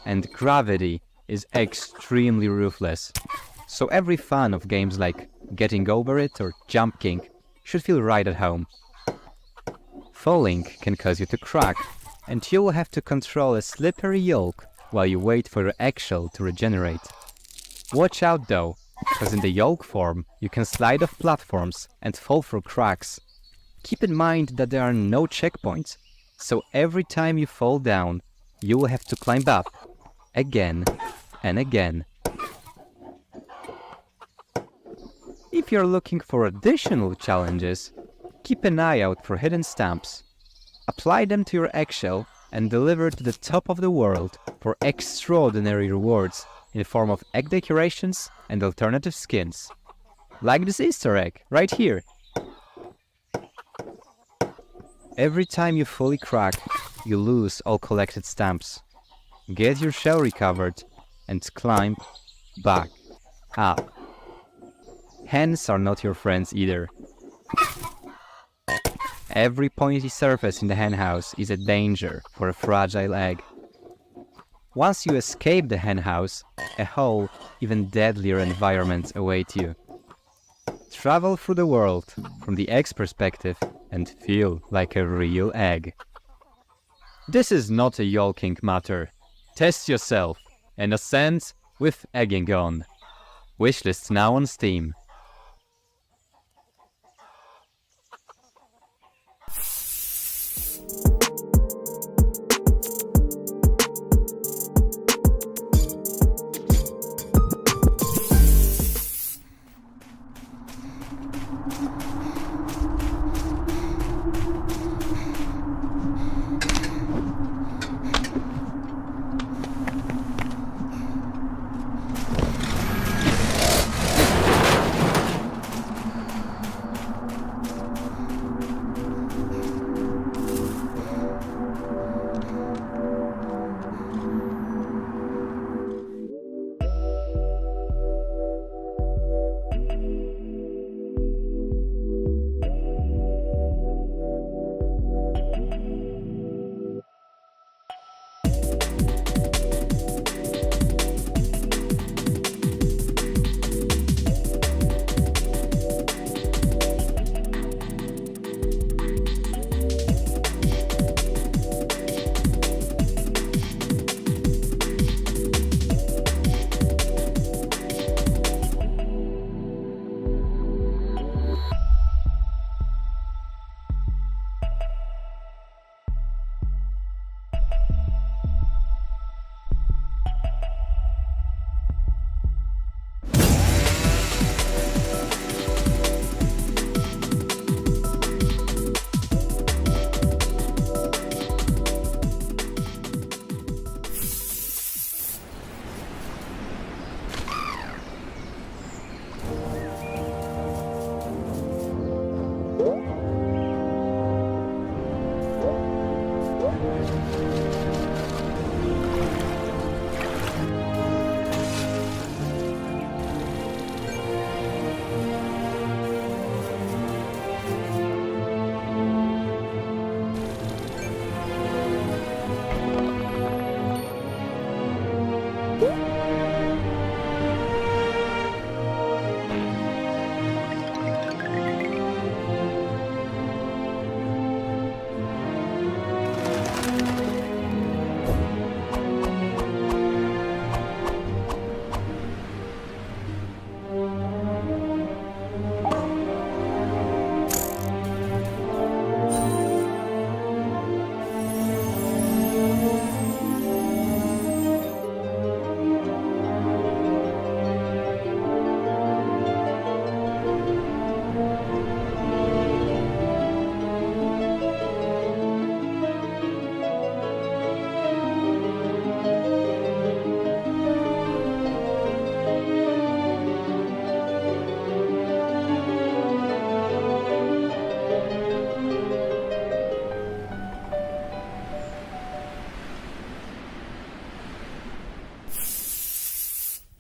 and gravity is extremely ruthless. So every fan of games like Getting Over It or Jump King should feel right at home. Falling can cause you to crack, and you will have to control a slippery yolk while you wait for your eggshell to regenerate. Watch out though, because in the yolk form you can slide off platforms and fall through cracks. Keep in mind that there are no checkpoints, so every time you fall down, you will have to climb up, again and again. If you're looking for additional challenges, keep an eye out for hidden stamps. Apply them to your eggshell and deliver to the top of the world for extraordinary rewards in the form of egg decorations and alternative skins. Like this Easter egg, right here. Every time you fully crack, you lose all collected stamps. Get your shell recovered and climb back up. Hens are not your friends either. Every pointy surface in the henhouse is a danger for a fragile egg. Once you escape the henhouse, a whole, even deadlier environment awaits you. Travel through the world from the egg's perspective and feel like a real egg. This is not a yolking matter. Test yourself and ascend with Egg and Gun. Wishlists now on Steam.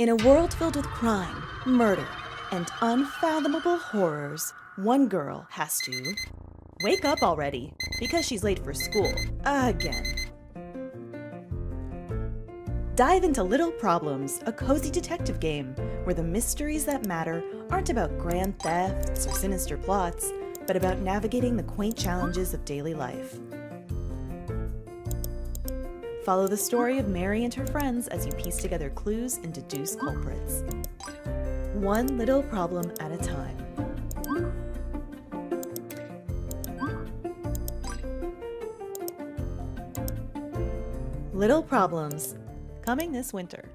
In a world filled with crime, murder, and unfathomable horrors, one girl has to wake up already because she's late for school again. Dive into Little Problems, a cozy detective game where the mysteries that matter aren't about grand thefts or sinister plots, but about navigating the quaint challenges of daily life. Follow the story of Mary and her friends as you piece together clues and deduce culprits. One little problem at a time. Little Problems, coming this winter.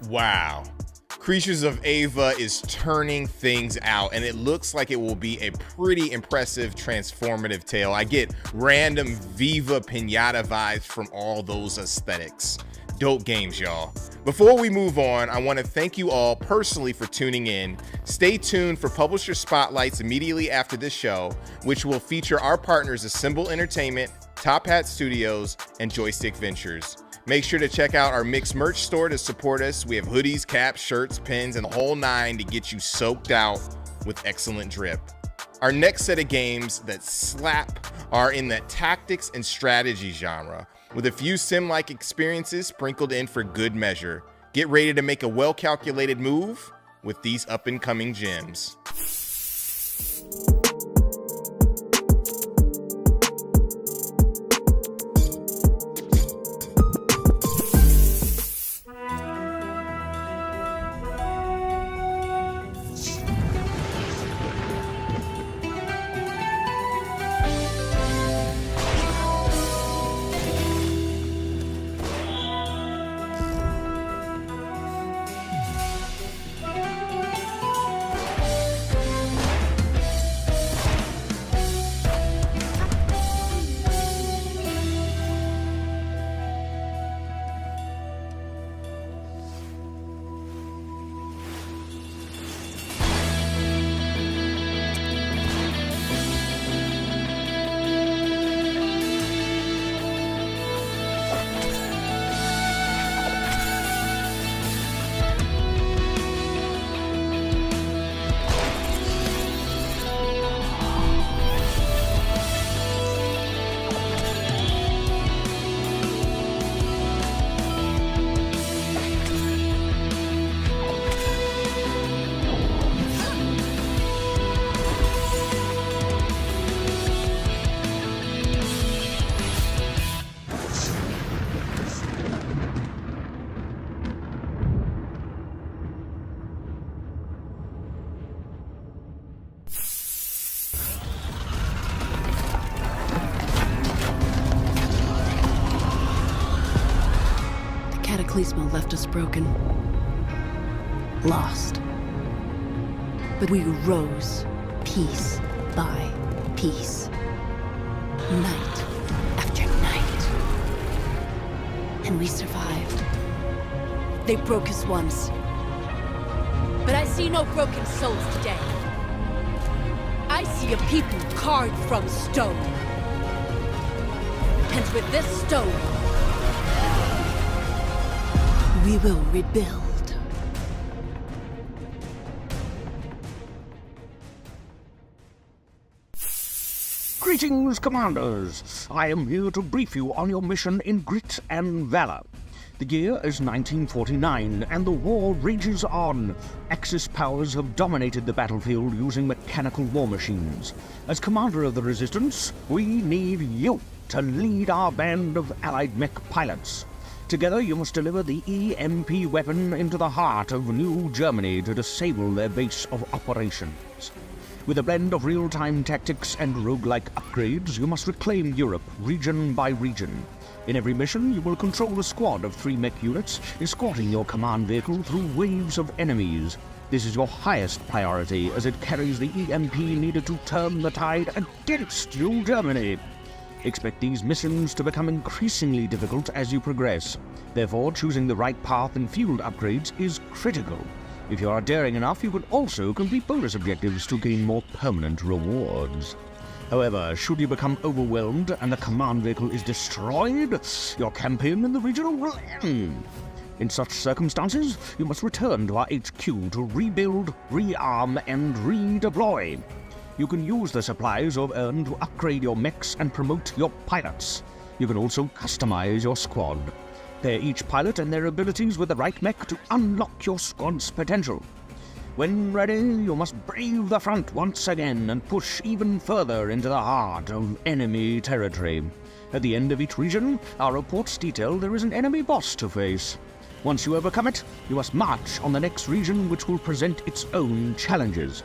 Wow. Creatures of Ava is turning things out, and it looks like it will be a pretty impressive, transformative tale. I get random Viva Pinata vibes from all those aesthetics. Dope games, y'all. Before we move on, I want to thank you all personally for tuning in. Stay tuned for publisher spotlights immediately after this show, which will feature our partners Assemble Entertainment, Top Hat Studios, and Joystick Ventures. Make sure to check out our mixed merch store to support us. We have hoodies, caps, shirts, pins, and the whole nine to get you soaked out with excellent drip. Our next set of games that slap are in the tactics and strategy genre, with a few sim-like experiences sprinkled in for good measure. Get ready to make a well-calculated move with these up-and-coming gems. Cataclysma left us broken, lost. But we rose piece by piece, night after night. And we survived. They broke us once. But I see no broken souls today. I see a people carved from stone. And with this stone, we will rebuild. Greetings, Commanders! I am here to brief you on your mission in Grit and Valor. The year is 1949, and the war rages on. Axis powers have dominated the battlefield using mechanical war machines. As Commander of the Resistance, we need you to lead our band of Allied mech pilots. Together, you must deliver the EMP weapon into the heart of New Germany to disable their base of operations. With a blend of real-time tactics and roguelike upgrades, you must reclaim Europe, region by region. In every mission, you will control a squad of 3 mech units, escorting your command vehicle through waves of enemies. This is your highest priority, as it carries the EMP needed to turn the tide against New Germany. Expect these missions to become increasingly difficult as you progress. Therefore, choosing the right path and field upgrades is critical. If you are daring enough, you can also complete bonus objectives to gain more permanent rewards. However, should you become overwhelmed and the command vehicle is destroyed, your campaign in the region will end. In such circumstances, you must return to our HQ to rebuild, rearm, and redeploy. You can use the supplies you've earned to upgrade your mechs and promote your pilots. You can also customize your squad. Pair each pilot and their abilities with the right mech to unlock your squad's potential. When ready, you must brave the front once again and push even further into the heart of enemy territory. At the end of each region, our reports detail there is an enemy boss to face. Once you overcome it, you must march on the next region, which will present its own challenges.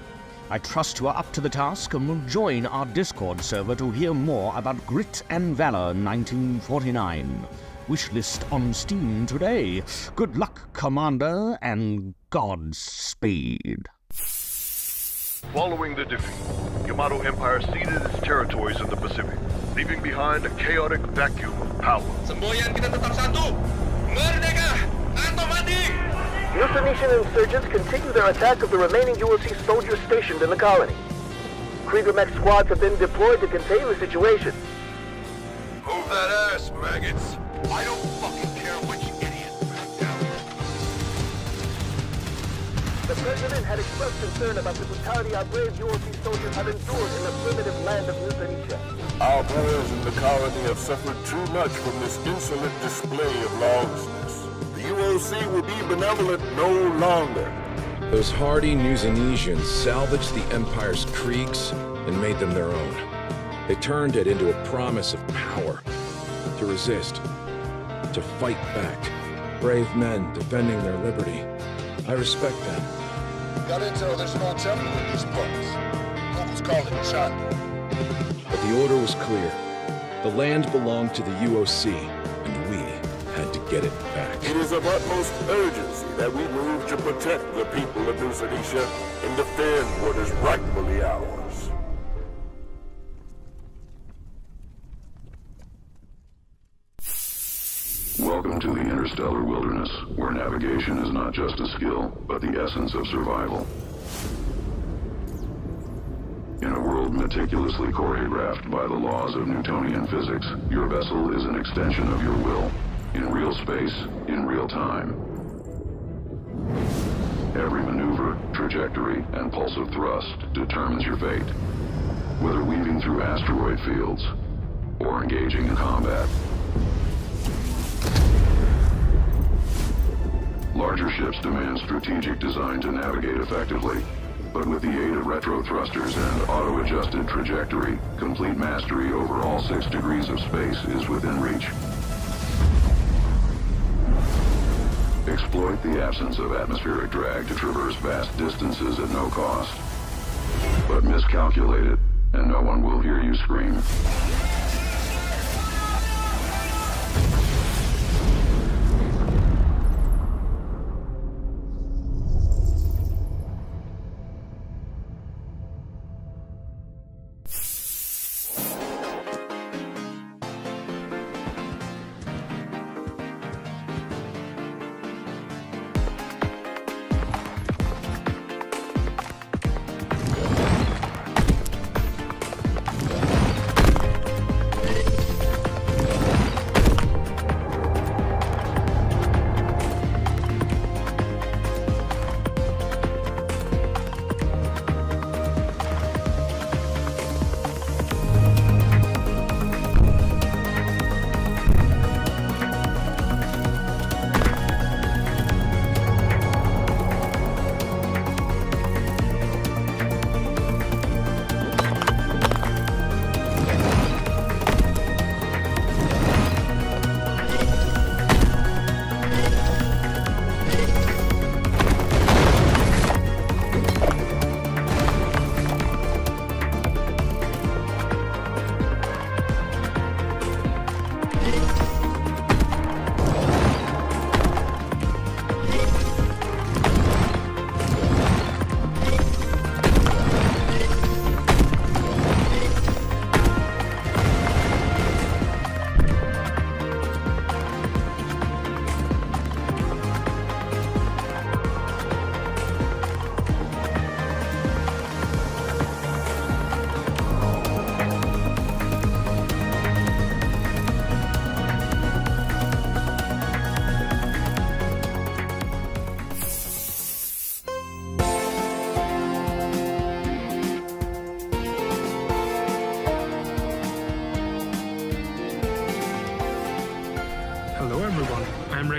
I trust you are up to the task and will join our Discord server to hear more about Grit and Valor 1949. Wishlist on Steam today. Good luck, Commander, and Godspeed. Following the defeat, Yamato Empire ceded its territories in the Pacific, leaving behind a chaotic vacuum of power. Semboyan kita tetap satu. Merdeka! Atau mati! Euthynician insurgents continue their attack of the remaining UOC soldiers stationed in the colony. Krieger mech squads have been deployed to contain the situation. Move that ass, maggots! I don't fucking care which idiot backed down. The President had expressed concern about the brutality our brave UOC soldiers have endured in the primitive land of Euthanasia. Our boys in the colony have suffered too much from this insolent display of lawlessness. The UOC will be benevolent no longer. Those hardy Newsanesians salvaged the Empire's creeks and made them their own. They turned it into a promise of power, to resist, to fight back. Brave men defending their liberty. I respect them. Got intel there's an old temple in these parts. Locals call it Chanda. But the order was clear. The land belonged to the UOC, and we had to get it back. It is of utmost urgency that we move to protect the people of New Senetia and defend what is rightfully ours. Welcome to the interstellar wilderness, where navigation is not just a skill, but the essence of survival. In a world meticulously choreographed by the laws of Newtonian physics, your vessel is an extension of your will, in real space, in real time. Every maneuver, trajectory, and pulse of thrust determines your fate, whether weaving through asteroid fields or engaging in combat. Larger ships demand strategic design to navigate effectively, but with the aid of retro thrusters and auto-adjusted trajectory, complete mastery over all 6 degrees of space is within reach. Exploit the absence of atmospheric drag to traverse vast distances at no cost. But miscalculate it, and no one will hear you scream.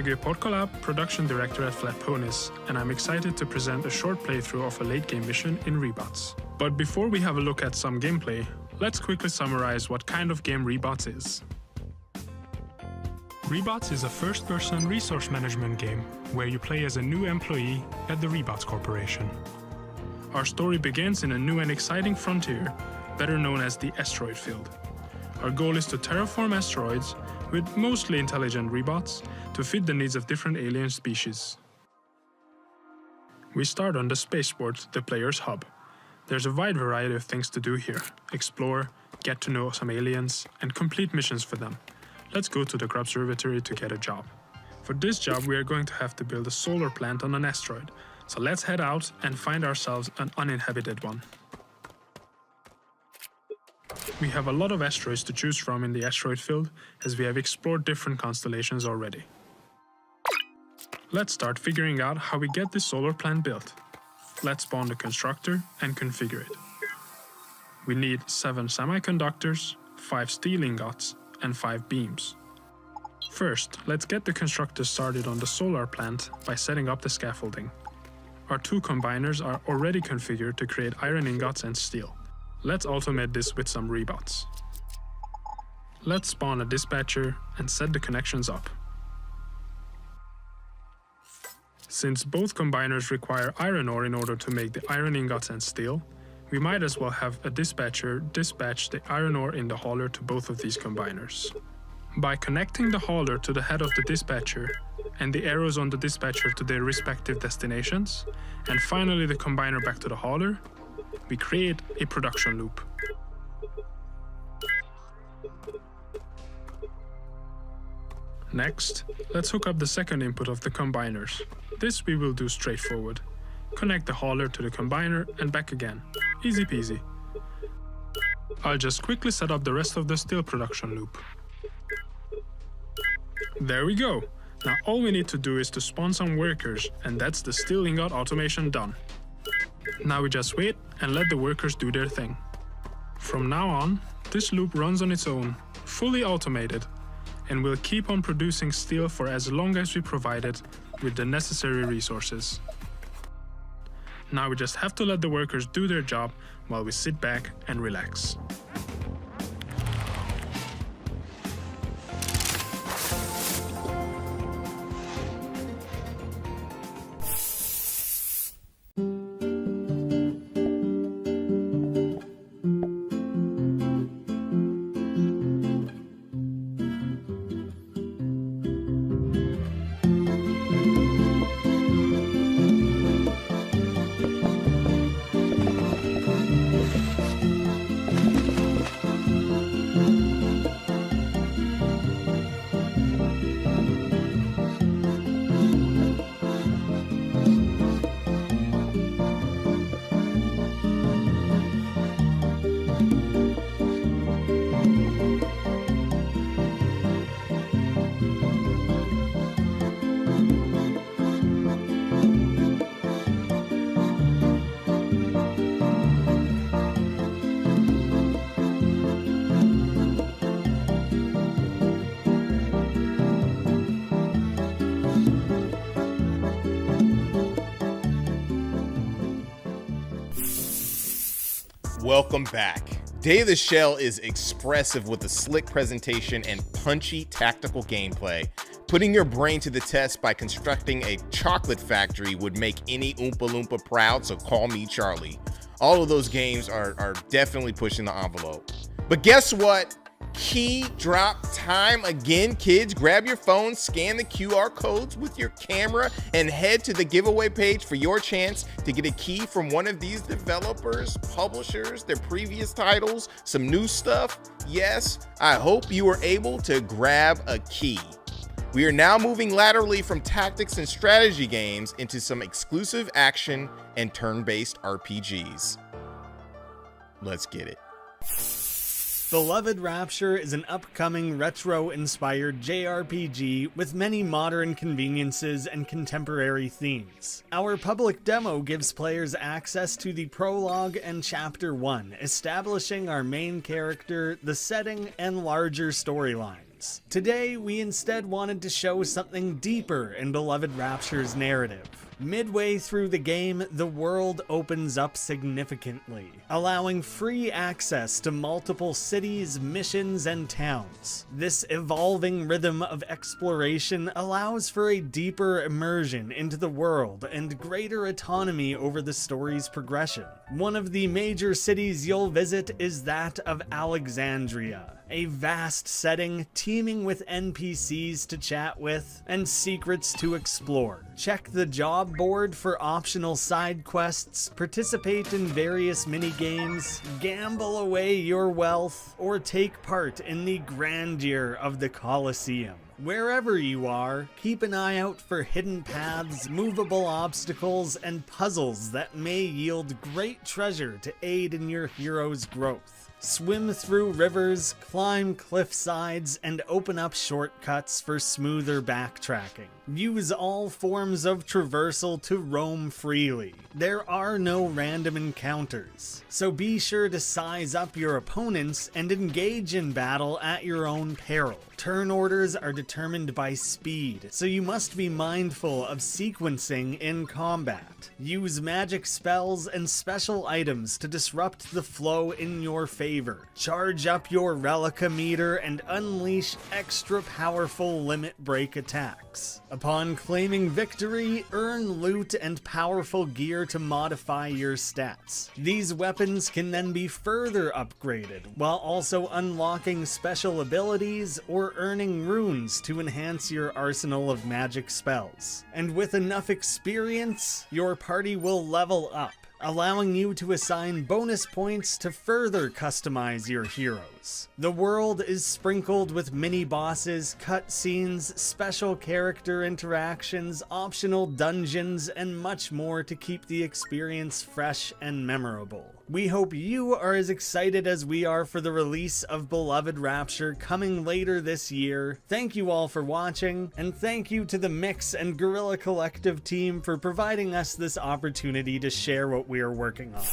Sergei Podkolab, production director at Flat Ponies, and I'm excited to present a short playthrough of a late-game mission in Rebots. But before we have a look at some gameplay, let's quickly summarize what kind of game Rebots is. Rebots is a first-person resource management game where you play as a new employee at the Rebots Corporation. Our story begins in a new and exciting frontier, better known as the asteroid field. Our goal is to terraform asteroids with mostly intelligent Rebots to fit the needs of different alien species. We start on the spaceport, the player's hub. There's a wide variety of things to do here. Explore, get to know some aliens, and complete missions for them. Let's go to the Grubservatory to get a job. For this job, we are going to have to build a solar plant on an asteroid. So let's head out and find ourselves an uninhabited one. We have a lot of asteroids to choose from in the asteroid field, as we have explored different constellations already. Let's start figuring out how we get this solar plant built. Let's spawn the constructor and configure it. We need 7 semiconductors, 5 steel ingots, and 5 beams. First, let's get the constructor started on the solar plant by setting up the scaffolding. Our 2 combiners are already configured to create iron ingots and steel. Let's automate this with some Rebots. Let's spawn a dispatcher and set the connections up. Since both combiners require iron ore in order to make the iron ingots and steel, we might as well have a dispatcher dispatch the iron ore in the hauler to both of these combiners. By connecting the hauler to the head of the dispatcher and the arrows on the dispatcher to their respective destinations, and finally the combiner back to the hauler, we create a production loop. Next, let's hook up the second input of the combiners. This we will do straightforward. Connect the hauler to the combiner and back again. Easy peasy. I'll just quickly set up the rest of the steel production loop. There we go. Now all we need to do is to spawn some workers, and that's the steel ingot automation done. Now we just wait and let the workers do their thing. From now on, this loop runs on its own, fully automated, and will keep on producing steel for as long as we provide it with the necessary resources. Now we just have to let the workers do their job while we sit back and relax. Welcome back. Day of the Shell is expressive with a slick presentation and punchy tactical gameplay. Putting your brain to the test by constructing a chocolate factory would make any Oompa Loompa proud, so call me Charlie. All of those games are definitely pushing the envelope. But guess what? Key drop time again, kids. Grab your phone, scan the QR codes with your camera, and head to the giveaway page for your chance to get a key from one of these developers, publishers, their previous titles, some new stuff. Yes, I hope you were able to grab a key. We are now moving laterally from tactics and strategy games into some exclusive action and turn-based RPGs. Let's get it. Beloved Rapture is an upcoming retro-inspired JRPG with many modern conveniences and contemporary themes. Our public demo gives players access to the prologue and Chapter 1, establishing our main character, the setting, and larger storyline. games. Today, we instead wanted to show something deeper in Beloved Rapture's narrative. Midway through the game, the world opens up significantly, allowing free access to multiple cities, missions, and towns. This evolving rhythm of exploration allows for a deeper immersion into the world and greater autonomy over the story's progression. One of the major cities you'll visit is that of Alexandria, a vast setting teeming with NPCs to chat with and secrets to explore. Check the job board for optional side quests, participate in various mini-games, gamble away your wealth, or take part in the grandeur of the Colosseum. Wherever you are, keep an eye out for hidden paths, movable obstacles, and puzzles that may yield great treasure to aid in your hero's growth. Swim through rivers, climb cliff sides, and open up shortcuts for smoother backtracking. Use all forms of traversal to roam freely. There are no random encounters, so be sure to size up your opponents and engage in battle at your own peril. Turn orders are determined by speed, so you must be mindful of sequencing in combat. Use magic spells and special items to disrupt the flow in your favor. Charge up your Relica meter and unleash extra powerful limit break attacks. Upon claiming victory, earn loot and powerful gear to modify your stats. These weapons can then be further upgraded, while also unlocking special abilities or earning runes to enhance your arsenal of magic spells. And with enough experience, your party will level up, allowing you to assign bonus points to further customize your heroes. The world is sprinkled with mini-bosses, cutscenes, special character interactions, optional dungeons, and much more to keep the experience fresh and memorable. We hope you are as excited as we are for the release of Beloved Rapture coming later this year. Thank you all for watching, and thank you to the Mix and Guerrilla Collective team for providing us this opportunity to share what we are working on.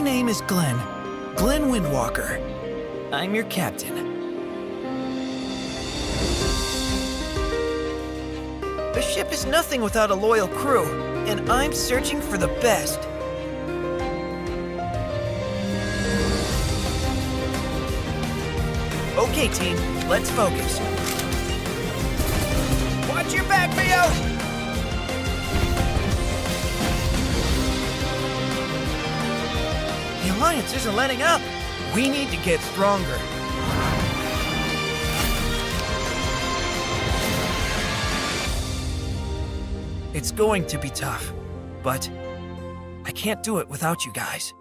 name is Glenn Windwalker. I'm your captain. A ship is nothing without a loyal crew, and I'm searching for the best. Okay, team, let's focus. Watch your back, Theo! The Alliance isn't letting up. We need to get stronger. It's going to be tough, but I can't do it without you guys.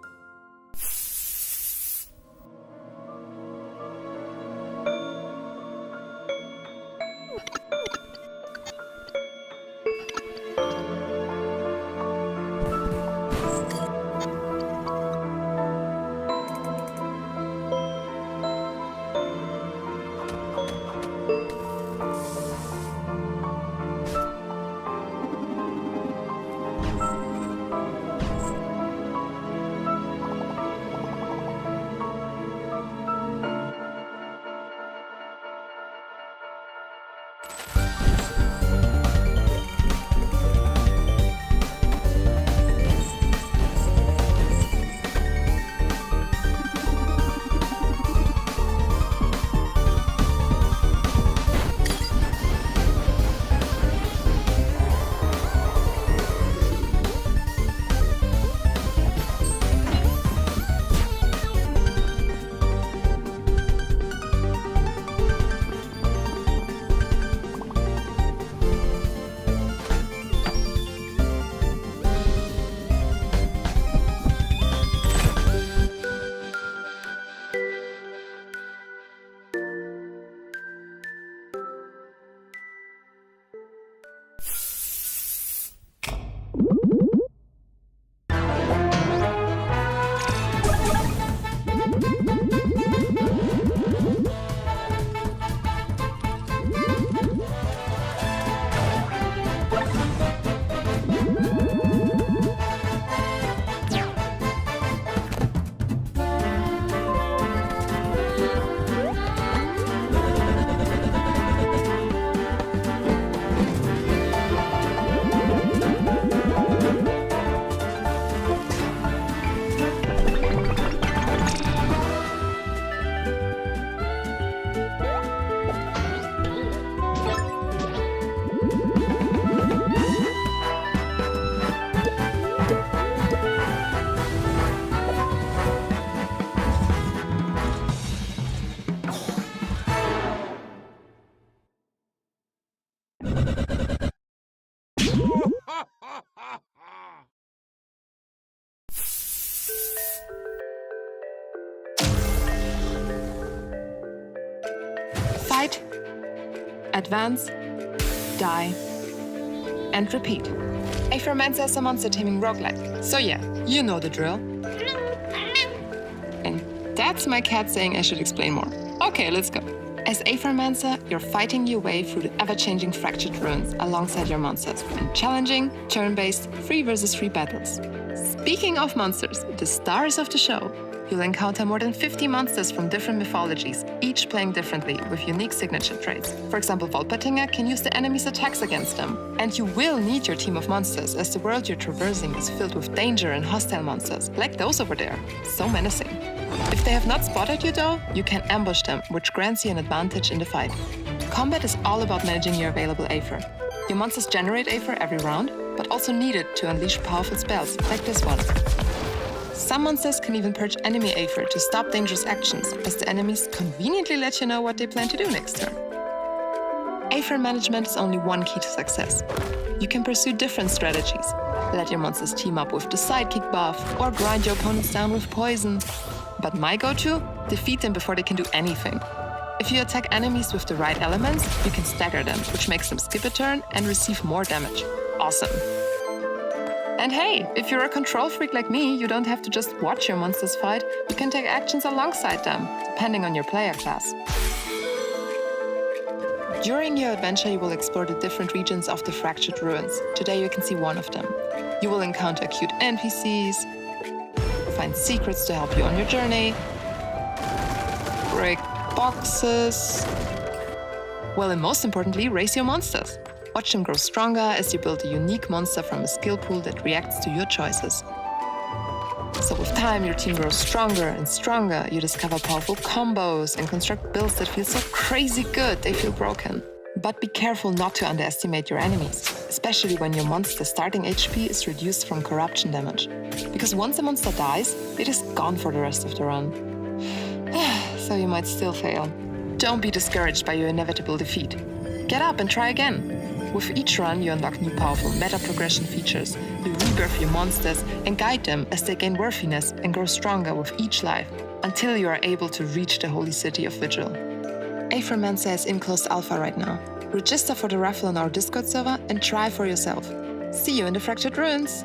Fight, advance, die, and repeat. Aethermancer is a monster taming roguelike, so yeah, you know the drill. And that's my cat saying I should explain more. Okay, let's go. As Aethermancer, you're fighting your way through the ever-changing fractured ruins alongside your monsters in challenging, turn-based, 3 versus 3 battles. Speaking of monsters, the stars of the show, you'll encounter more than 50 monsters from different mythologies, each playing differently with unique signature traits. For example, Volpertinger can use the enemy's attacks against them. And you will need your team of monsters, as the world you're traversing is filled with danger and hostile monsters, like those over there. So menacing. If they have not spotted you though, you can ambush them, which grants you an advantage in the fight. Combat is all about managing your available Aether. Your monsters generate Aether every round, but also need it to unleash powerful spells, like this one. Some monsters can even purge enemy Aether to stop dangerous actions, as the enemies conveniently let you know what they plan to do next turn. Aether management is only one key to success. You can pursue different strategies. Let your monsters team up with the sidekick buff, or grind your opponents down with poison. But my go-to? Defeat them before they can do anything. If you attack enemies with the right elements, you can stagger them, which makes them skip a turn and receive more damage. Awesome. And hey, if you're a control freak like me, you don't have to just watch your monsters fight, you can take actions alongside them, depending on your player class. During your adventure, you will explore the different regions of the Fractured Ruins. Today you can see one of them. You will encounter cute NPCs, find find secrets to help you on your journey, break boxes, well, and most importantly, raise your monsters. Watch them grow stronger as you build a unique monster from a skill pool that reacts to your choices. So with time, your team grows stronger and stronger. You discover powerful combos and construct builds that feel so crazy good they feel broken. But be careful not to underestimate your enemies, especially when your monster's starting HP is reduced from corruption damage. Because once a monster dies, it is gone for the rest of the run. So you might still fail. Don't be discouraged by your inevitable defeat. Get up and try again. With each run, you unlock new powerful meta progression features. You rebirth your monsters and guide them as they gain worthiness and grow stronger with each life, until you are able to reach the holy city of Vigil. Aethermancer is in closed alpha right now. Register for the raffle on our Discord server and try for yourself. See you in the Fractured Ruins!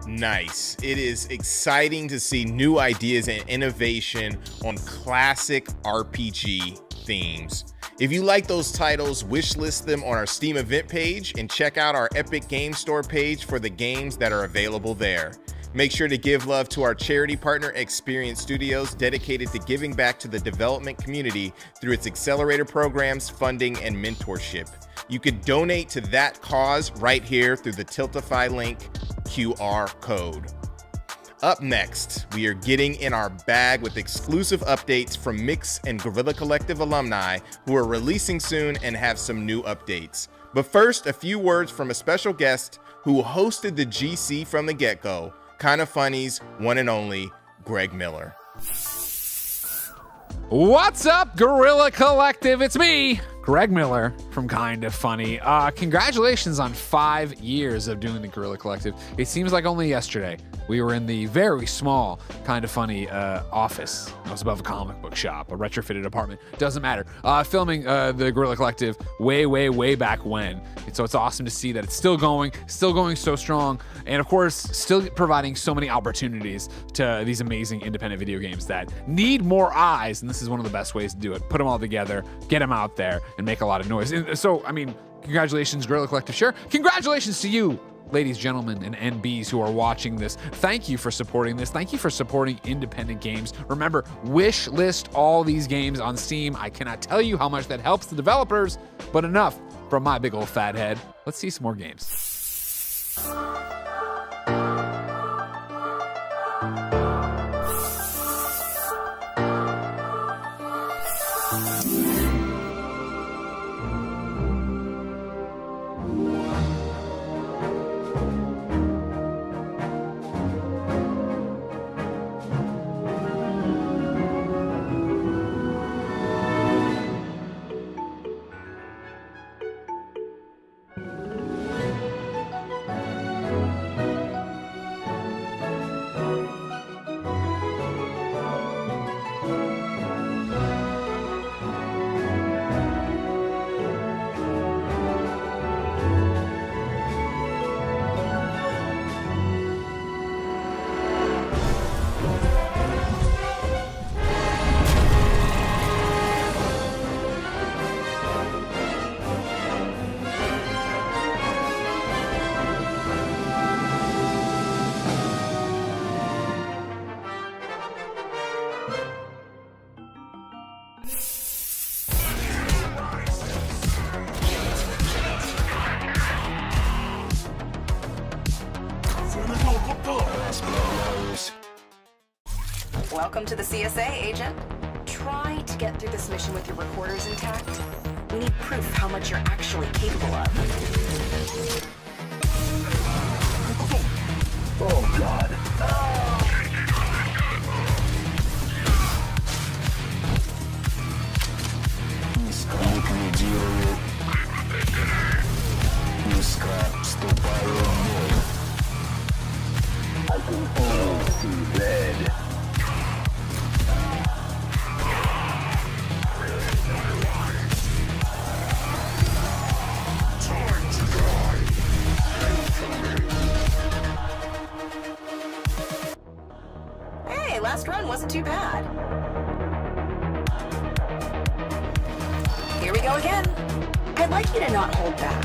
Nice. It is exciting to see new ideas and innovation on classic RPG themes. If you like those titles, wishlist them on our Steam event page and check out our Epic Game Store page for the games that are available there. Make sure to give love to our charity partner, Experience Studios, dedicated to giving back to the development community through its accelerator programs, funding, and mentorship. You can donate to that cause right here through the Tiltify link QR code. Up next, we are getting in our bag with exclusive updates from Mix and Guerrilla Collective alumni who are releasing soon and have some new updates. But first, a few words from a special guest who hosted the GC from the get-go, Kinda Funny's one and only Greg Miller. What's up, Guerrilla Collective? It's me, Greg Miller from Kind of Funny. Congratulations on 5 years of doing the Guerrilla Collective. It seems like only yesterday we were in the very small Kind of Funny office. It was above a comic book shop, a retrofitted apartment. Doesn't matter. Filming the Guerrilla Collective way back when. And so it's awesome to see that it's still going so strong, and of course, still providing so many opportunities to these amazing independent video games that need more eyes, and this is one of the best ways to do it. Put them all together, get them out there, and make a lot of noise. And so, I mean, congratulations, Guerrilla Collective. Sure. Congratulations to you, ladies, gentlemen, and NBs who are watching this. Thank you for supporting this. Thank you for supporting independent games. Remember, wish list all these games on Steam. I cannot tell you how much that helps the developers, but enough from my big old fat head. Let's see some more games. Welcome to the CSA, Agent. Try to get through this mission with your recorders intact. We need proof how much you're actually capable of. Oh, God. Ликвидирует. Искра, вступаю в бой. All too dead. Hey, last run wasn't too bad. Here we go again. I'd like you to not hold back.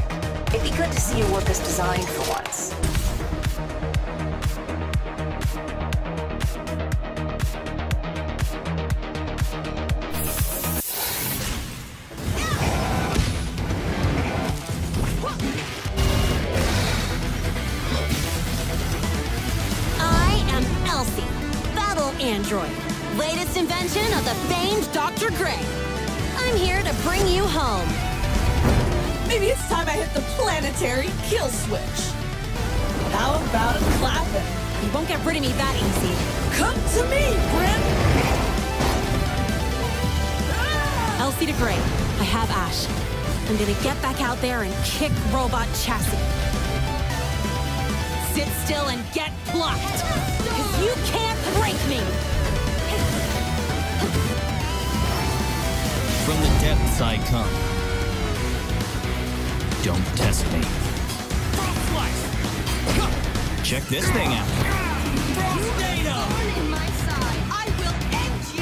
It'd be good to see you work as designed for once. Android, latest invention of the famed Dr. Gray. I'm here to bring you home. Maybe it's time I hit the planetary kill switch. How about a clapping? You won't get rid of me that easy. Come to me, Brent! Elsie to Gray, I have Ash. I'm gonna get back out there and kick robot chassis. Sit still and get plucked, because you can't break me! From the depths I come. Don't test me. Check this thing out. I will end you!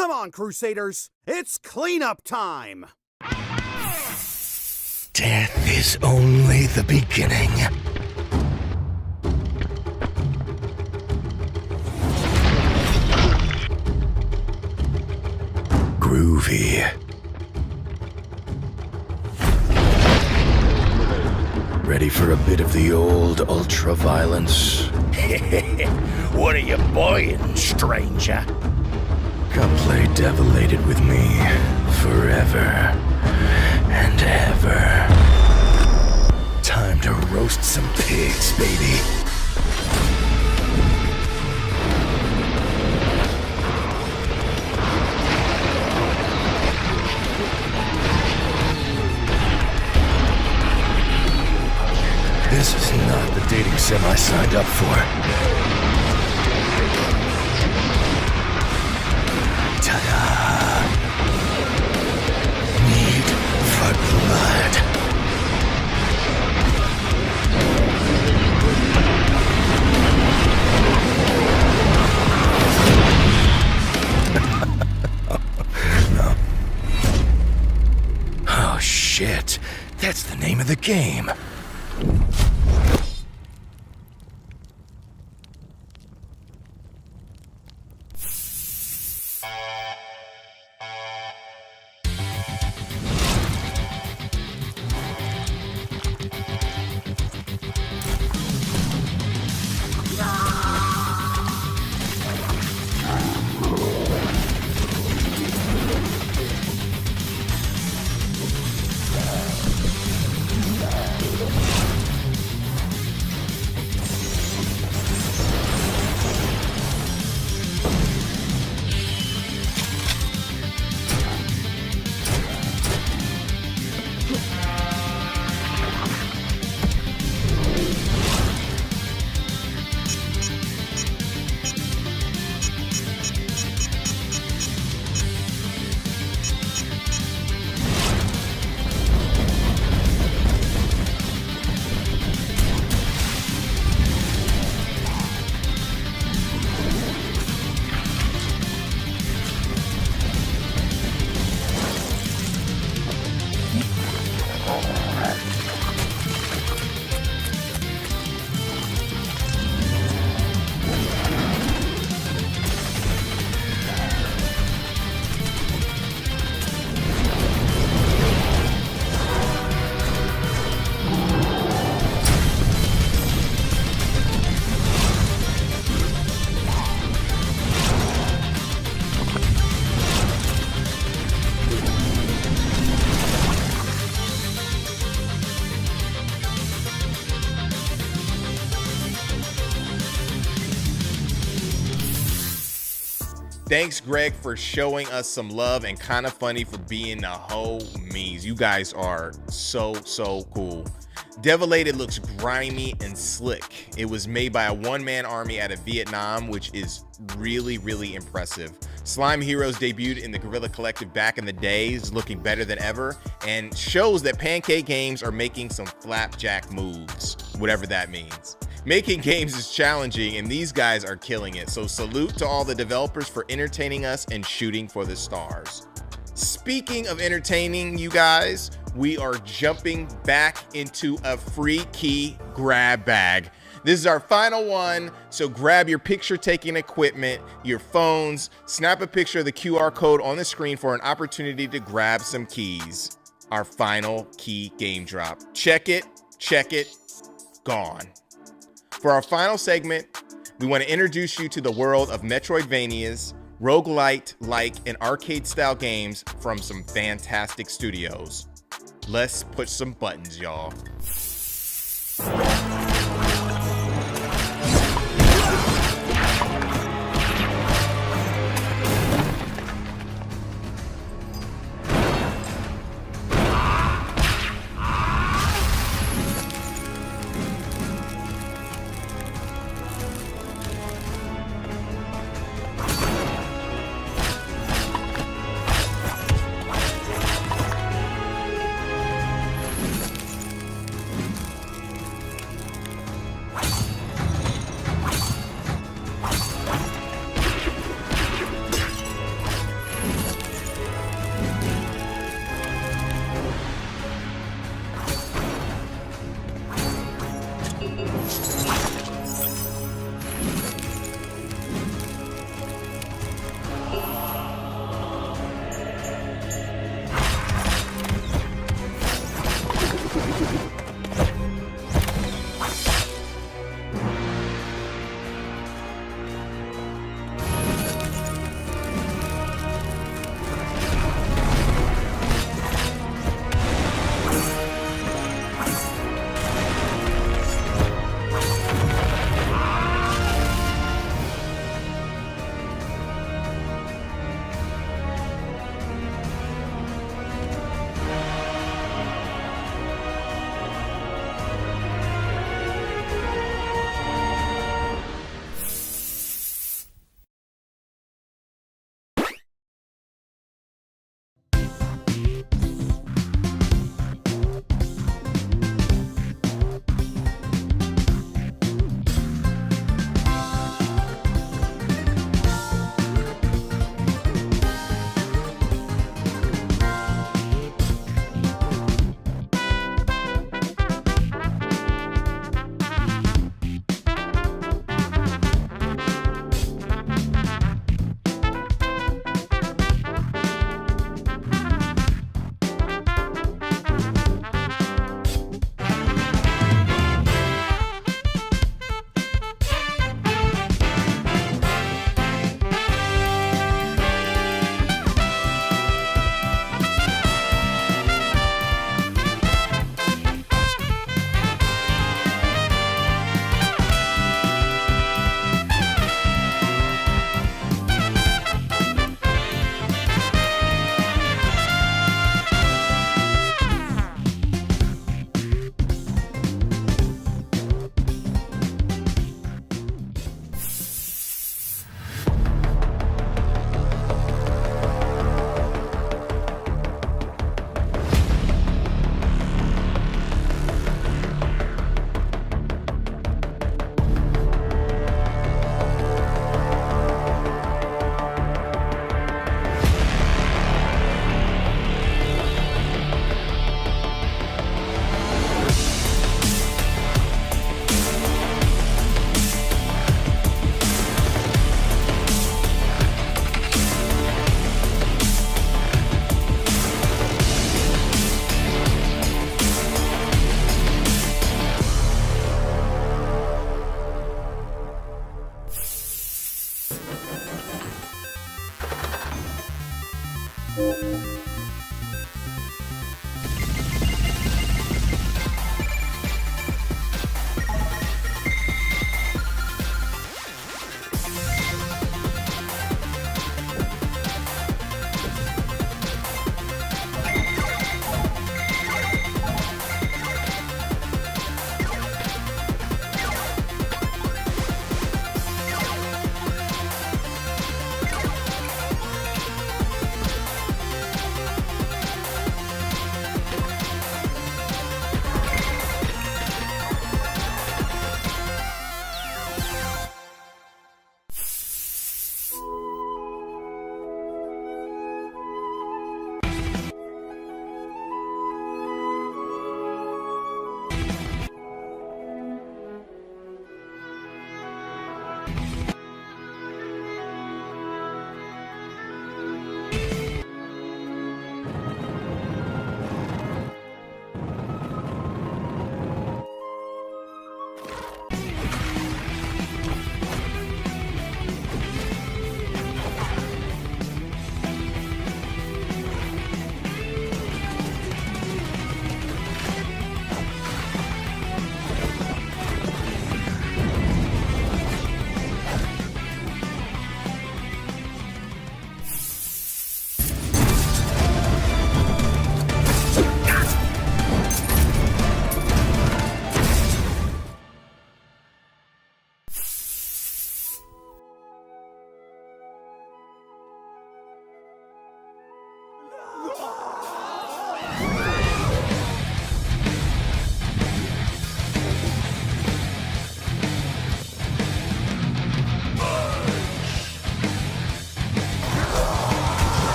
Come on, Crusaders! It's cleanup time! Death is only the beginning. Groovy. Ready for a bit of the old ultra-violence? What are you buying, stranger? Come play Devil-Lated with me forever and ever. Time to roast some pigs, baby. This is not the dating sim I signed up for. Ta-da! Need for blood. No. Oh shit, that's the name of the game. Thanks, Greg, for showing us some love, and Kind of Funny for being the homies. You guys are so cool. Devil-Lated looks grimy and slick. It was made by a one-man army out of Vietnam, which is really impressive. Slime Heroes debuted in the Guerrilla Collective back in the days, looking better than ever, and shows that Pancake Games are making some flapjack moves, whatever that means. Making games is challenging, and these guys are killing it, so salute to all the developers for entertaining us and shooting for the stars. Speaking of entertaining you guys, we are jumping back into a free key grab bag. This is our final one, so grab your picture-taking equipment, your phones, snap a picture of the QR code on the screen for an opportunity to grab some keys. Our final key game drop. Check it, gone. For our final segment, we want to introduce you to the world of Metroidvanias, roguelite-like, and arcade-style games from some fantastic studios. Let's push some buttons, y'all.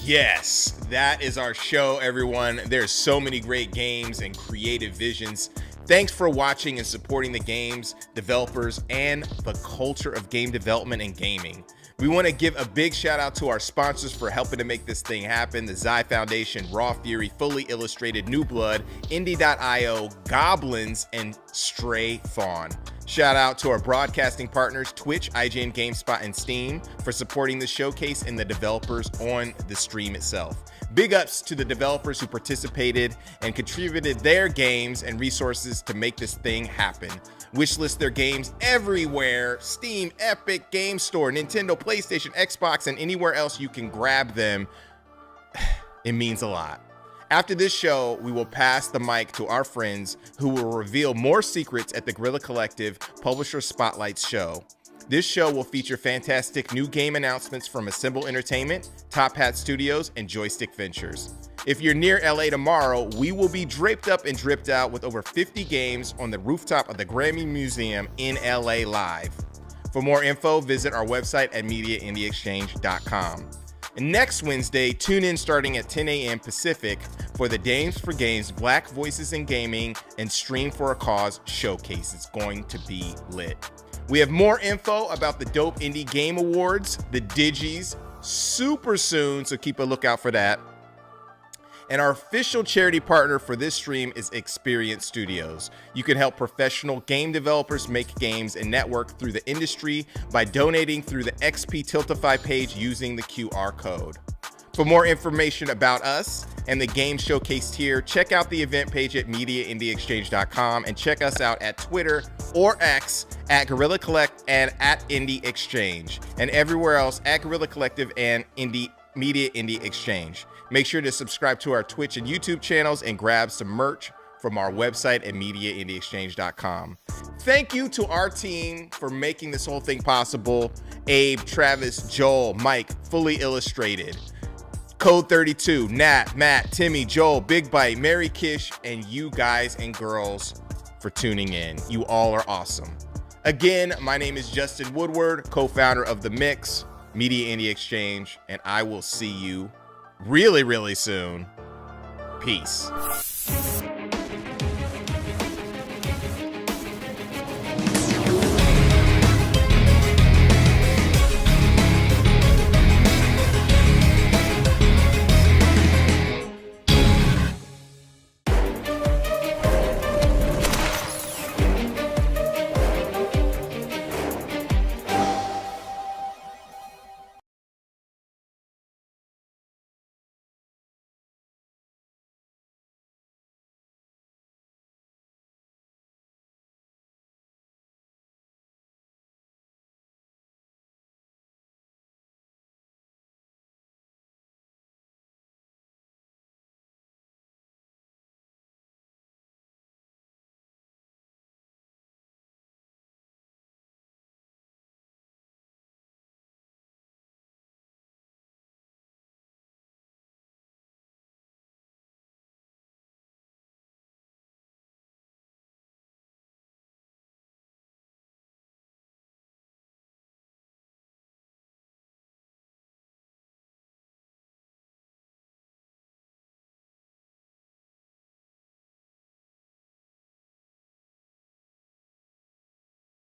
Yes, that is our show, everyone. There's so many great games and creative visions. Thanks for watching and supporting the games, developers, and the culture of game development and gaming. We want to give a big shout out to our sponsors for helping to make this thing happen: the Xi Foundation, Raw Fury, Fully Illustrated, New Blood, Indie.io, Goblins, and Stray Fawn. Shout out to our broadcasting partners, Twitch, IGN, GameSpot, and Steam, for supporting the showcase and the developers on the stream itself. Big ups to the developers who participated and contributed their games and resources to make this thing happen. Wishlist their games everywhere: Steam, Epic, Game Store, Nintendo, PlayStation, Xbox, and anywhere else you can grab them. It means a lot. After this show, we will pass the mic to our friends who will reveal more secrets at the Guerrilla Collective Publisher Spotlights show. This show will feature fantastic new game announcements from Assemble Entertainment, Top Hat Studios, and Joystick Ventures. If you're near LA tomorrow, we will be draped up and dripped out with over 50 games on the rooftop of the Grammy Museum in LA Live. For more info, visit our website at mediaindieexchange.com. And next Wednesday, tune in starting at 10 a.m. Pacific for the Dames for Games Black Voices in Gaming and Stream for a Cause showcase. It's going to be lit. We have more info about the Dope Indie Game Awards, the Digis, super soon, so keep a lookout for that. And our official charity partner for this stream is Experience Studios. You can help professional game developers make games and network through the industry by donating through the XP Tiltify page using the QR code. For more information about us and the game showcased here, check out the event page at mediaindieexchange.com and check us out at Twitter or X at Guerrilla Collect and at Indie Exchange, and everywhere else at Guerrilla Collective and Media Indie Exchange. Make sure to subscribe to our Twitch and YouTube channels and grab some merch from our website at mediaindieexchange.com. Thank you to our team for making this whole thing possible. Abe, Travis, Joel, Mike, Fully Illustrated, Code 32, Nat, Matt, Timmy, Joel, Big Bite, Mary Kish, and you guys and girls for tuning in. You all are awesome. Again, my name is Justin Woodward, co-founder of The Mix, Media Indie Exchange, and I will see you really, really soon. Peace.